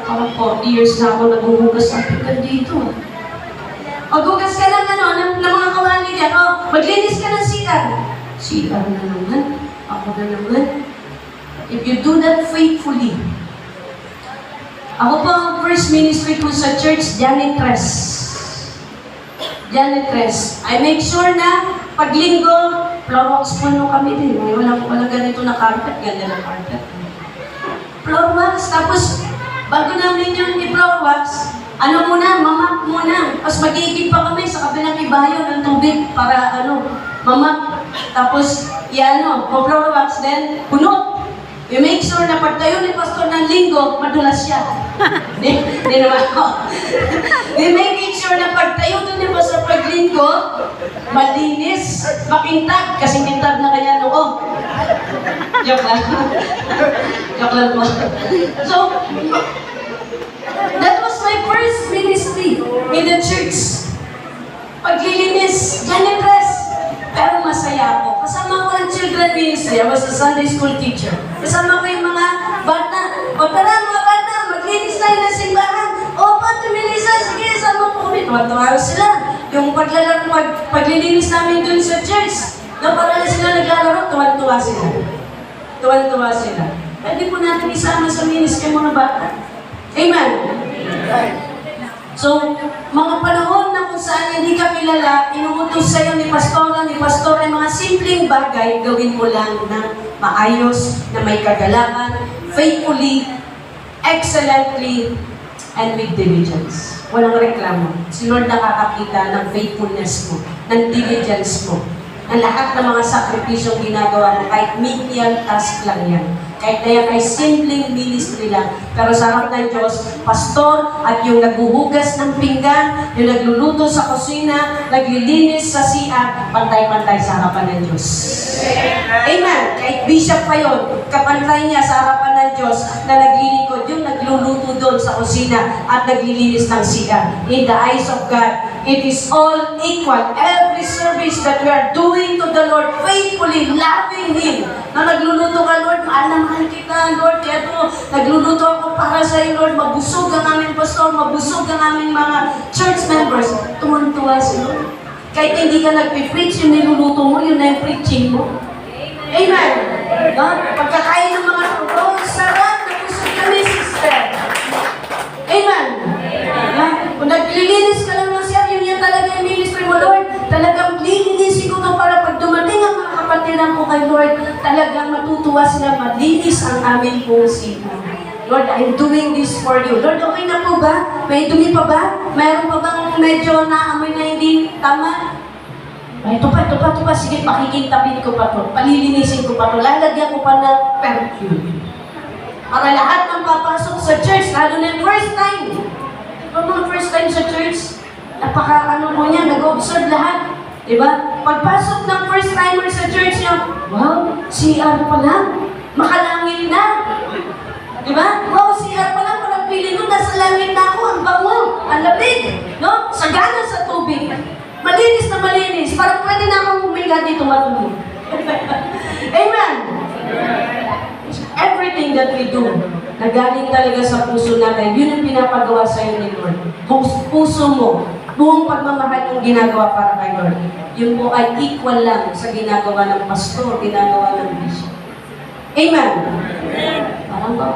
Parang 40 years na ako naghuhugas ng pinggan dito. Maghugas ka lang ng mga kawali niya. Maglinis ka ng CR. CR na naman. Ako na naman. If you do that faithfully. Ako po ang first ministry ko sa church, janitress. I make sure na pag linggo, floor wax puno kami din. Wala po pala ganito na carpet. Ganda na carpet. Floor wax. Tapos, bago namin yung i-floor wax, mamap muna. Tapos mag-iigib pa kami sa kabilang ibayo ng tubig para mamap. Tapos, floor wax, then puno. We make sure na pagtayo ni Pastor ng linggo, madulas siya. Hindi naman ako. We make sure na pagtayo doon ni Pastor pag linggo, malinis, makintag, kasi kintag na kanya noo. Joke lang. Joke lang po. So, that was my first ministry in the church. Paglilinis, janitress. Pero masaya ako. Kasama ko ang children ministry. I was a Sunday school teacher. Kasama ko yung mga bata. O tara mga bata, maglinis tayo ng simbahan. O Pato Melissa, sige, sama ko kami. Tuwa-tuwa sila. Yung paglilinis namin dun sa church. Na para na sila naglalaro, tuwa-tuwa sila. Tuwa-tuwa sila. Pwede po natin isama sa ministry mga bata. Amen. So, mga panahon na kung saan hindi ka kilala, inuutos sa'yo ni Pastor ay mga simpleng bagay, gawin mo lang na maayos, na may kagalakan, faithfully, excellently and with diligence. Walang reklamo. Si Lord nakakakita ng faithfulness mo, ng diligence mo, ng lahat ng mga sakripisyong ginagawa mo, kahit menial task lang yan. Kahit na yan ay simpleng ministry lang. Pero sa harap ng Diyos, pastor at yung naghuhugas ng pinggan, yung nagluluto sa kusina, naglilinis sa CR, pantay-pantay sa harapan ng Diyos. Amen. Kahit bishop pa yun, kapantay niya sa harapan ng Diyos na naglilingkod, yung nagluluto doon sa kusina at naglilinis ng CR. In the eyes of God, it is all equal. Every service that we are doing to the Lord, faithfully, loving Him. Na nagluluto ka, Lord, mahal na mahal kita, Lord. Kaya ito, nagluluto ako para sa iyo, Lord. Mabusog ang aming pastor, mabusog ang aming mga church members. Tuwan-tuwa si Lord. Kahit hindi ka nagpipreach, yung niluluto mo, yun na yung preaching mo. Amen. No? Pagkakain ng mga turo, sarap, nabusog kami, sister. Amen. No? Kung naglilinis ka lang ng siya, yun yan talaga yung ministry mo, Lord. Talagang lilinisin ko to para pag dumating ang mga kapatiran ko kay Lord, talagang matutuwa sila, malinis ang aming pong sino. Lord, I'm doing this for you. Lord, okay na po ba? May dumi pa ba? Mayroon pa bang medyo naamoy na hindi tama? Ay, ito pa. Sige, pakikintabin ko pa to. Palilinisin ko pa to. Lalagyan ko pa ng perfume. Para lahat ng papasok sa church, lalo na yung first time. Kung mga first time sa church, napaka-ano mo niya, nag-observe lahat. Diba? Pagpasok ng first timer sa church niya, wow, CR pa lang. Makalangit na. Diba? Wow, CR pa lang. Parang feeling ko, nasa langit na ako. Ang bango. Ang labig. No? Sagana sa tubig. Malinis na malinis. Parang pwede na akong humiga dito matulog. Amen. Everything that we do, nagaling talaga sa puso natin. Yun ang pinapagawa sa iyo ni Lord. Puso mo, buong pagmamahal yung ginagawa para kay Lord. Yun po ay equal lang sa ginagawa ng pastor, ginagawa ng bishop. Amen.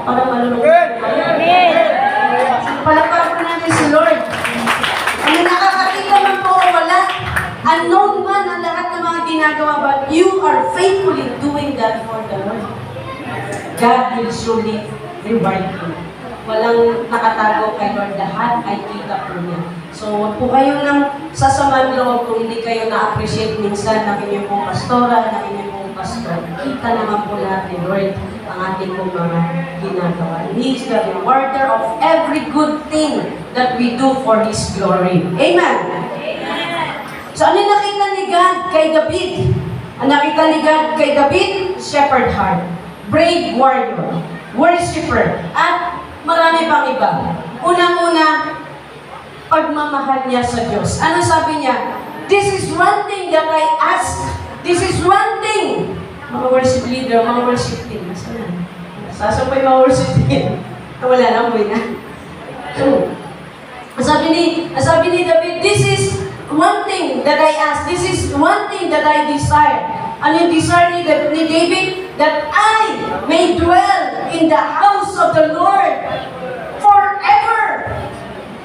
Parang malulungkot. Palakpakan po natin si Lord. Ano nakakakita man po o wala, unknown man ang lahat ng mga ginagawa, but you are faithfully doing that for the Lord. God will surely reward you. Walang nakatago kay Lord, lahat ay kita po niya. So, huwag po kayo ng sasamang loob kung hindi kayo na-appreciate minsan ng inyong pong pastora, ng inyong pong pastor. Kita naman po lahat ni Lord ang ating pong mga ginagawa. He is the rewarder of every good thing that we do for His glory. Amen? So, ano yung nakita ni God kay David? Ang nakita ni God kay David, shepherd heart, brave warrior, worshiper, at marami pang iba. Unang-una, pagmamahal niya sa Diyos. Ano sabi niya? This is one thing that I ask. This is one thing. Mga worship leader, mga worship team. Saan po yung mga worship team? Wala lang, buhay na. So, sabi ni David, this is one thing that I ask. This is one thing that I desire. Ano yung desire ni David? That I may dwell in the house of the Lord forever.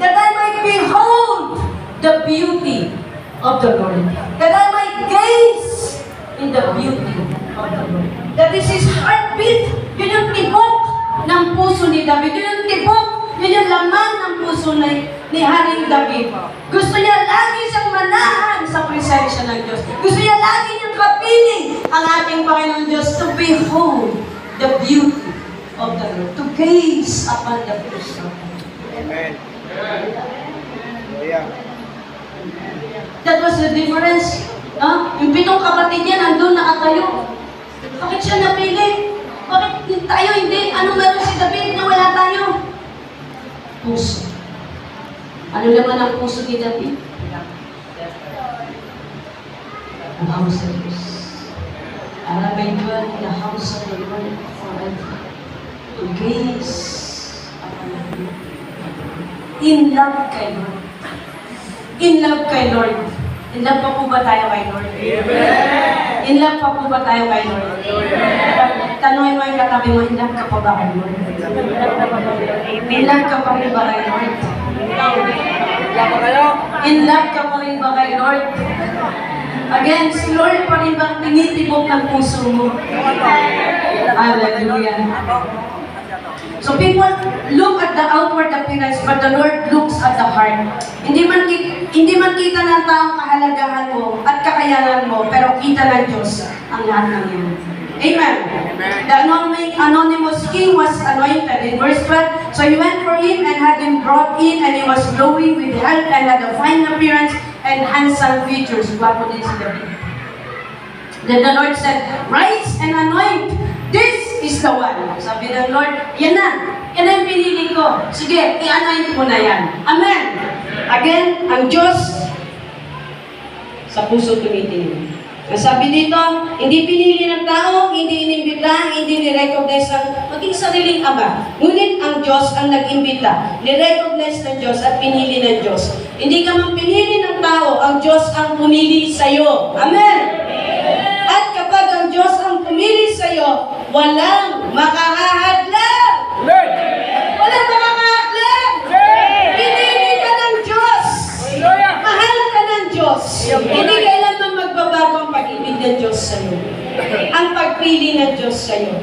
That I might behold the beauty of the Lord. That I might gaze in the beauty of the Lord. That is His heartbeat. Yun yung tibok ng puso ni David. Yun yung tibok, yun yung laman ng puso ni Haring David. Gusto niya lagi siyang manahan sa presensya ng Diyos. Gusto niya lagi niyang kapiling ang ating Panginoon Diyos to behold the beauty of the Lord. To gaze upon the face of God. Amen. That was the difference. Yung 7 kapatid niya nandun nakatayo. Bakit siya napili? Bakit tayo hindi? Anong meron si David na wala tayo? Puso. Ano naman ang puso ni David? Ang house of Diyos. I may dwell in the house of the Lord forever. To gaze upon Him. In love kay Lord. In love kay Lord. In love pa po ba tayo kay Lord? Amen! In love pa po ba tayo kay Lord? Amen! Tanungin mo yung katabi mo, in love ka pa ba kay Lord? In love ka pa rin ba kay Lord? In love ka pa rin ba kay Lord? Again, si Lord pa rin bang tinitibok ng puso mo? Hallelujah. So people look at the outward appearance, but the Lord looks at the heart. Hindi man kita ng taong kahalagahan mo at kakayanan mo, pero kita ng Diyos ang lahat ng yan. Amen. The anonymous king was anointed in verse 12. So he went for him and had him brought in, and he was glowing with health and had a fine appearance and handsome features. Gwapo din si David. Then the Lord said, "Rise and anoint. This is the one." Sabi ng Lord, yan na. Yan ang pinili ko. Sige, i-anoint mo na yan. Amen. Again, ang Diyos sa puso tumitingin. Ang sabi dito, hindi pinili ng tao, hindi inimbita, hindi ni-recognize ang maging sariling ama. Ngunit ang Diyos ang nag-imbita. Ni-recognize ng Diyos at pinili ng Diyos. Hindi ka man pinili ng tao, ang Diyos ang pumili sa'yo. Amen! At kapag ang Diyos ang pumili sa'yo, walang makakahadlang! Walang makakahadlang! Pinili ka ng Diyos! Mahal ka ng Diyos! Hindi kailanman magbabago ang pag-ibig ng Diyos sa'yo. Ang pagpili ng Diyos sa'yo.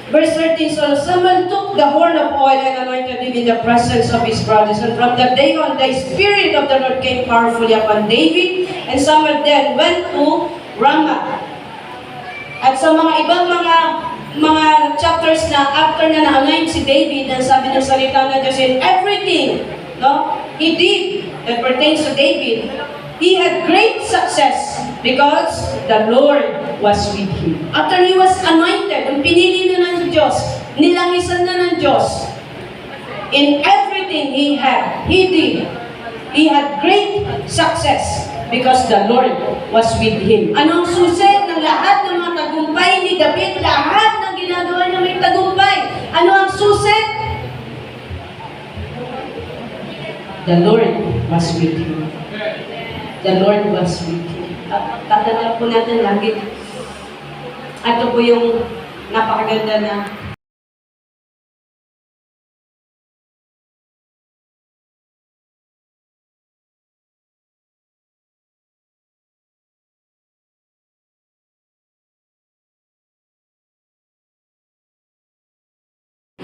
Verse 13, so Samuel took the horn of oil and anointed him in the presence of his brothers. And from that day on, the Spirit of the Lord came powerfully upon David. And Samuel then went to Ramah. At sa mga ibang mga chapters na after na na-anoint si David, ang sabi ng salita ng Diyos, in everything, no, he did that pertains to David, he had great success because the Lord was with him. After he was anointed, ang pinili na ng Diyos, nilangisan na ng Diyos, in everything he did, he had great success because the Lord was with him. Anong susi ng lahat ng mga tagumpay ni David? Lahat ng ginagawa niya may tagumpay. Ano ang susi? The Lord was with him. The Lord was with him. Tatandaan po natin lagi. Ito po yung napakaganda na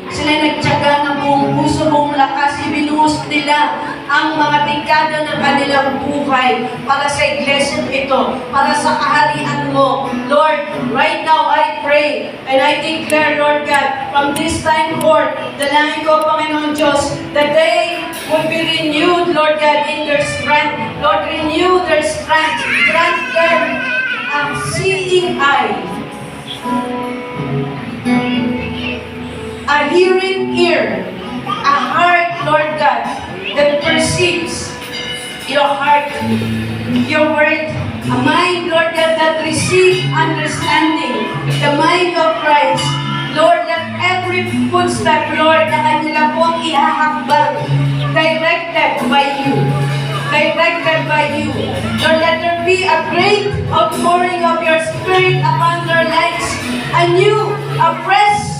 sila nagtyaga ng buong puso, buong lakas, ibinuhos nila ang mga dekada ng kanilang buhay para sa iglesia ito, para sa kaharian mo. Lord, right now I pray and I declare, Lord God, from this time forth, dalangin ko, Panginoon Diyos, that they will be renewed, Lord God, in their strength. Lord, renew their strength. Grant them a seeing eye, a hearing ear, a heart, Lord God, that perceives your heart, your word, a mind, Lord God, that receives understanding, the mind of Christ. Lord, that every footstep, Lord, na kanila pong ihahakbang, directed by you. Directed by you. Lord, let there be a great outpouring of your Spirit upon their lives, a new, a fresh.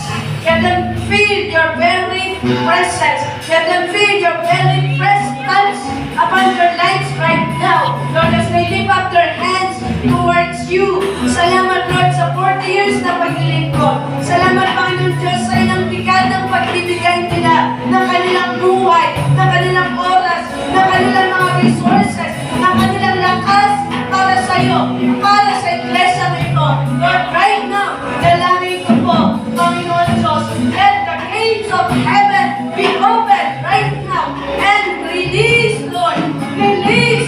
Let them feel your very presence. Let them feel your very presence upon their lives right now. Lord, as they lift up their hands towards you. Salamat, Lord, sa 40 years na paglilingkod. Salamat, Panginoon Diyos, sa ilang dekadang pagbibigay nila ng kanilang buhay, ng kanilang oras, ng kanilang mga resources, ng kanilang lakas para sa iyo, para sa iglesia ito. Lord, right now, dalangin ko po, Panginoon Diyos, let the gates of heaven be open right now and release, Lord. Release,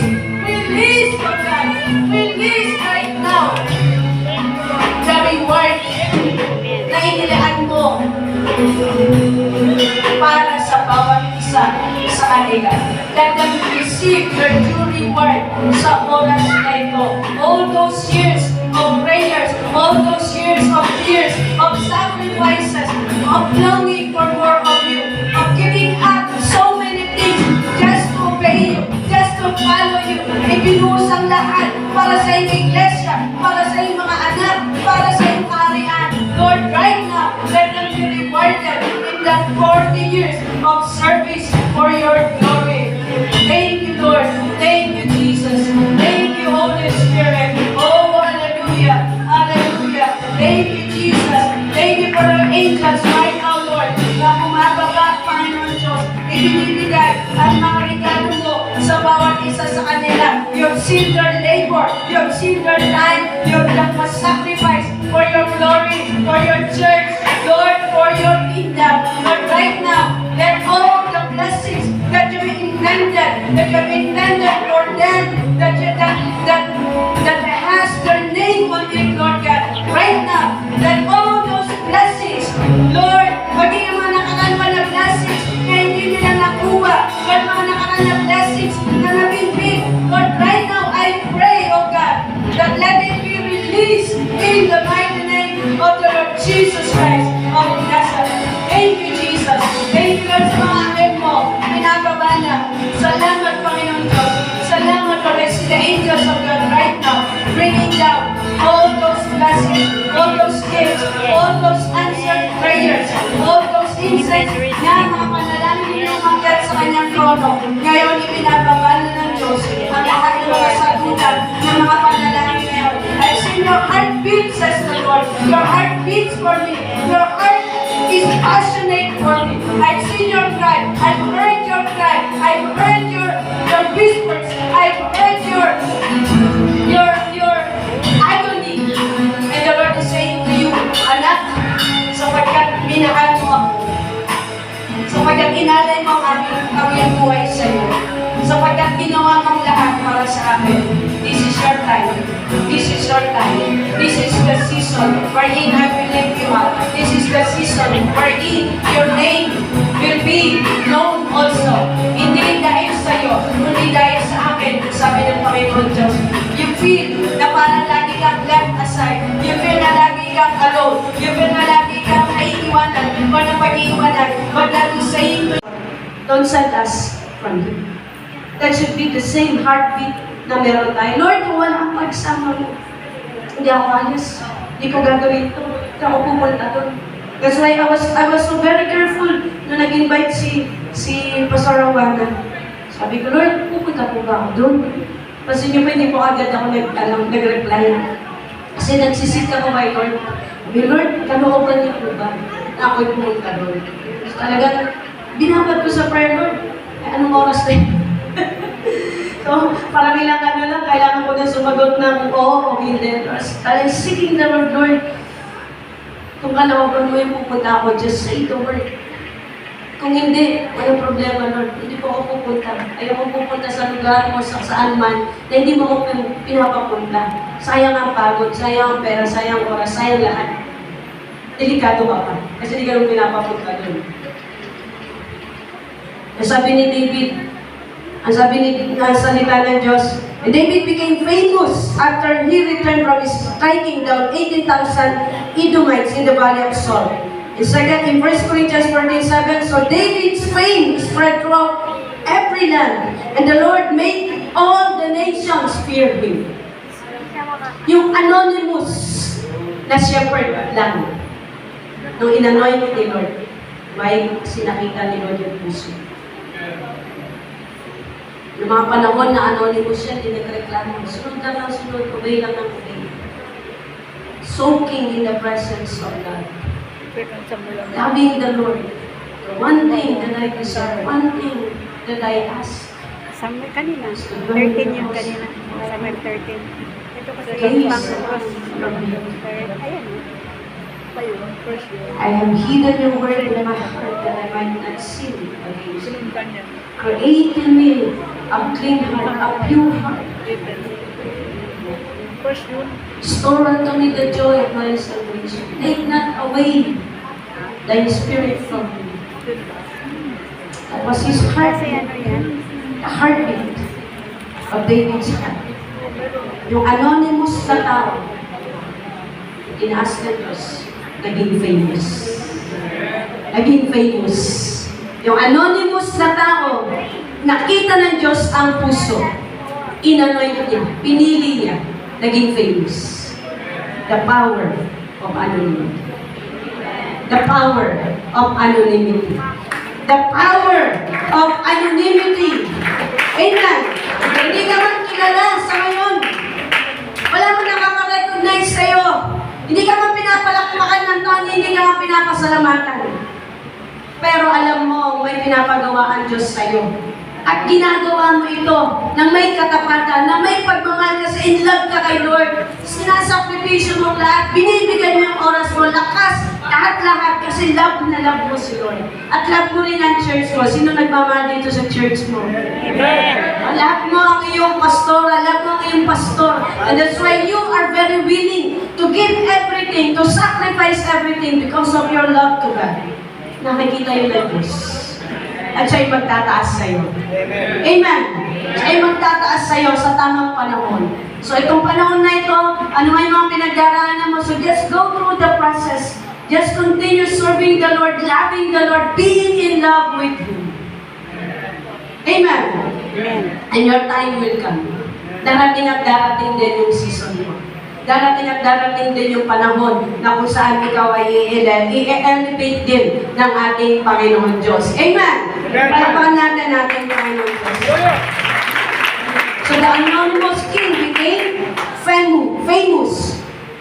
Lord God. Release right now the reward na inilaan mo para sa bawat isa sa kanila. Let them receive their due reward sa oras na ito. All those years of prayers, all those years of tears, of sacrifices, of longing for more of you, of giving up so many things just to obey you, just to follow you. Ibinuhos ang lahat para sa iyong iglesia, para sa iyong mga anak, para sa iyong kaharian. Lord, right now, let them be rewarded in that 40 years of service for your glory. Thank you, Lord. Thank you, Jesus. Thank you, Holy Spirit. Oh, hallelujah. Hallelujah. Thank you, Jesus. Thank you for our angels right now, Lord. You have seen your time. You have done a sacrifice for your glory, for your church, Lord, for your kingdom. But right now, let all the blessings that you have intended for them, that has their name on it, Lord God. Right now, let all those blessings, Lord, maging ang mga nakangalwa na blessings na hindi nila nakuha, Lord, mga nakangal na blessings na nabinbig, Lord, right now, I pray, oh God, that let it be released in the mighty name of the Lord Jesus Christ of Nazareth. Thank you, Jesus. Thank you, Lord, sa mga akin mo, pinababa na. Salamat, Panginoon Diyos. Salamat, Lord, I see the angels of God right now, bringing down all those blessings, all those gifts, all those answered prayers, all those insights na mga panalangin ninyo umakyat sa kanyang trono. Ngayon, ipinababa na ng Diyos ang lahat ng mga sagutan ng mga panalangin ngayon. I've seen your heart beat, says the Lord. Your heart beats for me. Your heart is passionate for me. I've seen your cry. I've heard your cry. I've heard your whispers. I've heard your agony. And the Lord is saying to you, anak, sapagkat minahal mo ako, sapagkat inalay mo ang aming buhay sa iyo, sapagkat ginawa mong lahat para sa akin, this is your time. This is your time. This is the season wherein I will lift you up. This is the season wherein your name will be known also. Hindi dahil sa iyo, kundi dahil sa akin, sabi ng Panginoon Diyos. You feel na parang lagi kang left aside. You feel na lagi kang alone. You feel na lagi kang naiiwanan o napag-iiwanan. But that is saying to you, don't send us from you. That should be the same heartbeat na meron tayo. Lord, kung wala ang pagsama mo, hindi ako alis. Hindi ko gagawin ito. Hindi ako pupunta doon. That's why I was so very careful na nag-invite si Pastor Rawana. Sabi ko, Lord, pupunta po ba ako doon? Kasi nyo pa, hindi po agad ako nag-reply. Kasi nagsisik ako kay Lord. Sabi, Lord, kalooban niyo po ba na ako'y pumunta doon? So, talagang binabad ko sa prayer, Lord. Anong oras na yun? So, parang ilang lang, kailangan ko na sumagot ng oo o hindi. Talagang seeking the Lord, Lord. Kung kalooban mo yung pupunta ako, just say the word. Kung hindi, walang problema, Lord. Hindi po ako pupunta. Ayaw ko pupunta sa lugar mo, saan man, na hindi mo ko pinapapunta. Sayang ang pagod, sayang ang pera, sayang ang oras, sayang lahat. Delikado ka pa. Kasi hindi ka nung pinapapunta doon. Sabi ni David, ang sabi ni salita ng Diyos, and David became famous after he returned from his striking down 18,000 Edomites in the valley of Saul. In 1 Corinthians 14:7, so David's fame spread throughout every land, and the Lord made all the nations fear him. Yung anonymous na shepherd lang, nung inanoint ni Lord, may sinakita ni Lord yung puso. Yung mga panahon na anonymous siya, hindi nagreklamo. Sunod lang ng sunod, obey lang ng obey. Soaking in the presence of God. Loving the Lord. The one thing that I desire, one thing that I ask. Samuel kanina. 13 yun kanina. Samuel 13. Ito kasi pang-cross. Ayan. I have hidden your word in my heart that I might not sin against you. Create in me a clean heart, a pure heart. Restore unto me the joy of my salvation. Take not away thy spirit from me. That was his heartbeat. The heartbeat of David's heart. Yung anonymous na tao, inaas ng Diyos, naging famous. Naging famous. Yung anonymous na tao, nakita ng Diyos ang puso. Inanoint niya, pinili niya, naging famous. The power of anonymity. The power of anonymity. The power of anonymity. Amen. Hindi ka man kilala sa ngayon. Wala mo nakaka-recognize sa'yo. Hindi ka man pinapalakpakan ng taon, hindi ka man pinapasalamatan. Pero alam mo, may pinapagawa ang Diyos sa'yo. at ginagawa mo ito ng may katapatan, na may pagmamahal kasi in love ka kay Lord, sinasakripisyo mo lahat, binibigay mo yung oras mo, lakas, lahat kasi love na love mo si Lord. At love mo rin ang church mo. Sino nagmamahal dito sa church mo? Amen. Love mo ang iyong pastora, love mo ang iyong pastor. And that's why you are very willing to give everything, to sacrifice everything because of your love to God. Nakikita yung lagos. At siya'y magtataas sa'yo. Amen. Siya'y magtataas sa'yo sa tamang panahon. So itong panahon na ito, ano nga yung mga pinagdaraanan mo, so just go through the process. Just continue serving the Lord, loving the Lord, being in love with Him. Amen. And your time will come. Darating at darating din yung season mo. Darating at darating din yung panahon na kung saan ikaw ay i-elevate din ng ating Panginoon Diyos. Amen! Palapakan natin ating Panginoon Diyos. So the anonymous king became famous.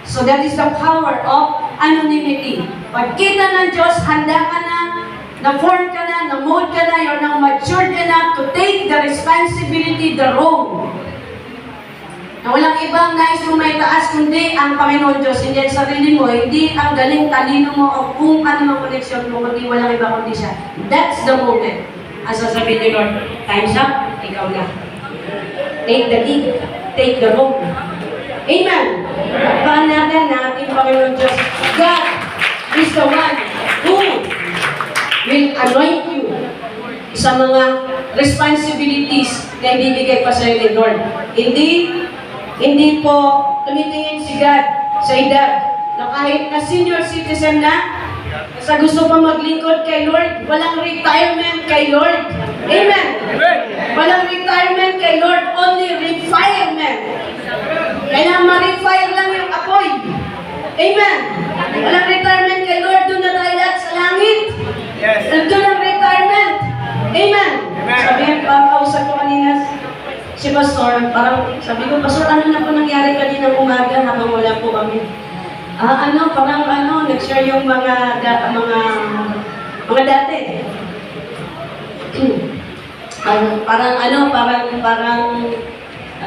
So that is the power of anonymity. Pagkita ng Diyos, handa ka na-form ka na-mold ka na, you're now matured enough to take the responsibility, the role. Na walang ibang nais mo may taas, kundi ang Panginoon Diyos. Hindi ang sarili mo, hindi ang galing talino mo o kung ano ang koneksyon mo, kundi walang iba kundi siya. That's the moment. Ang sasabihin ni Lord, time's up, ikaw na. Take the lead, take the role. Amen. Pagpahan natin na ating Panginoon Diyos. God is the one who will anoint you sa mga responsibilities na ibibigay pa sa iyo ni Lord. Hindi po tumitingin si God sa edad na kahit na senior citizen na, sa gusto pa maglingkod kay Lord, walang retirement kay Lord. Amen. Walang retirement kay Lord, only refirement. Kailangan ma-refire lang yung apoy. Amen. Walang retirement kay Lord, doon na tayo lahat sa langit. Doon ang retirement. Amen. Sabi ko, kausap ko kanina si Pastor, parang sabi ko, Pastor, ano na po nangyari kaninang umaga habang wala po kami? Nag-share yung mga dati. parang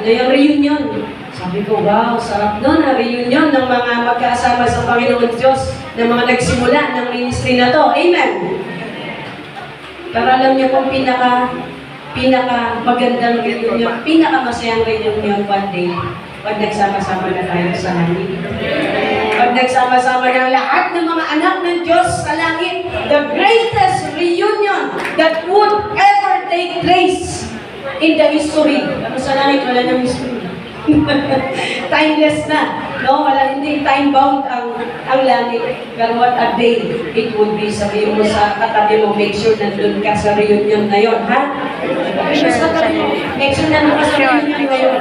yung reunion. Sabi ko, wow, sarap nun, na reunion ng mga magkasama sa Panginoon Diyos, ng mga nagsimula ng ministry na to. Amen. Pero alam niyo kung pinaka magandang reunion, pinakamasayang reunion one day, pag nagsama-sama na tayo sa langit. Pag nagsama-sama ng lahat ng mga anak ng Diyos sa langit, the greatest reunion that would ever take place in the history. Ano sa langit, wala nang history. Timeless na. No? Hindi time-bound ang langit. Pero what a day it would be. Sabihin mo sa katabi mo, make sure nandun ka sa reunion na yun. Ha? Make sure nandun ka sa reunion na yun.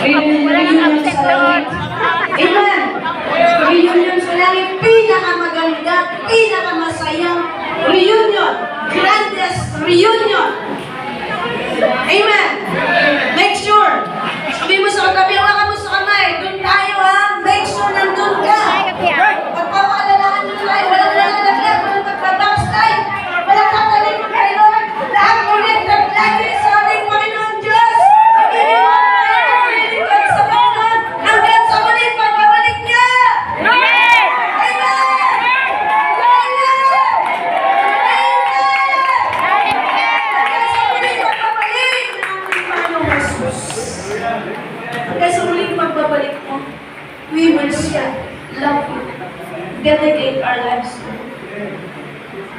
Reunion sa langit. Amen! Reunion sa langit. Pinakamaganda, pinakamasayang reunion. Grandest reunion. Amen! Make sure. Sabi mo sa katabi, wala mo sa kamay. Doon tayo ha. Make sure nandun ka. Pagpapaalalahan nyo tayo. Walang lalaglag, walang pagbabackslide. Walang katalikod kay Lord. Lahat ulit naglagi sa ating Panginoon Diyos. Pagkakalilig kayo sa Panginoon hanggang sa muling pagbabalik niya. Amen! Pagbabalik mo, we will still love you. Dedicate our lives to you.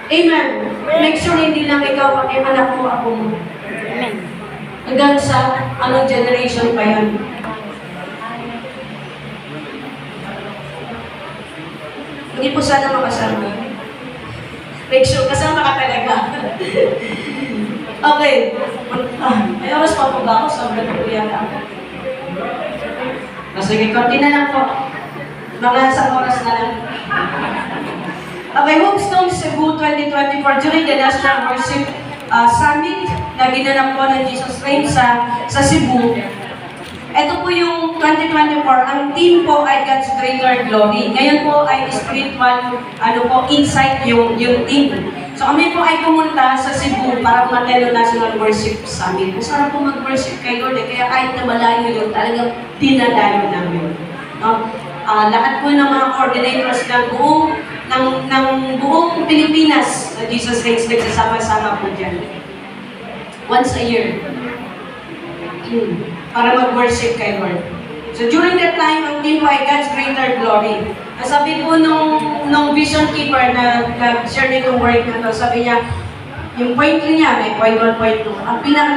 Amen. Make sure hindi lang ikaw pati anak mo, ako mo. Hanggang sa anong generation pa yun. Hindi po sana makasama. Make sure kasama ka talaga. Okay. May oras pa po ba ako? Sobrang po yata ako. Sige, konti na lang po. Mga isang oras na lang. Okay, Hopestone Cebu 2024 during the National Worship Summit na ginanap po ng Jesus Reign sa Cebu. Ito po yung 2024. Ang team po ay God's Greater Glory. Ngayon po ay spiritual insight yung team. So kami po ay pumunta sa Cebu para matelo National Worship Summit. Masarap po mag-worship kay Lord kaya kahit na malayo yun, talagang dinadayo namin. No? Lahat po ng mga coordinators ng buong Pilipinas na Jesus Reigns nagsasama-sama po dyan. Once a year. Para mag-worship kay Lord. So during that time, ang team po ay God's Greater Glory. Sabi po nung vision keeper na nag-share nitong work na to, sabi niya, yung point niya, may point 1, point 2. Ang pinaka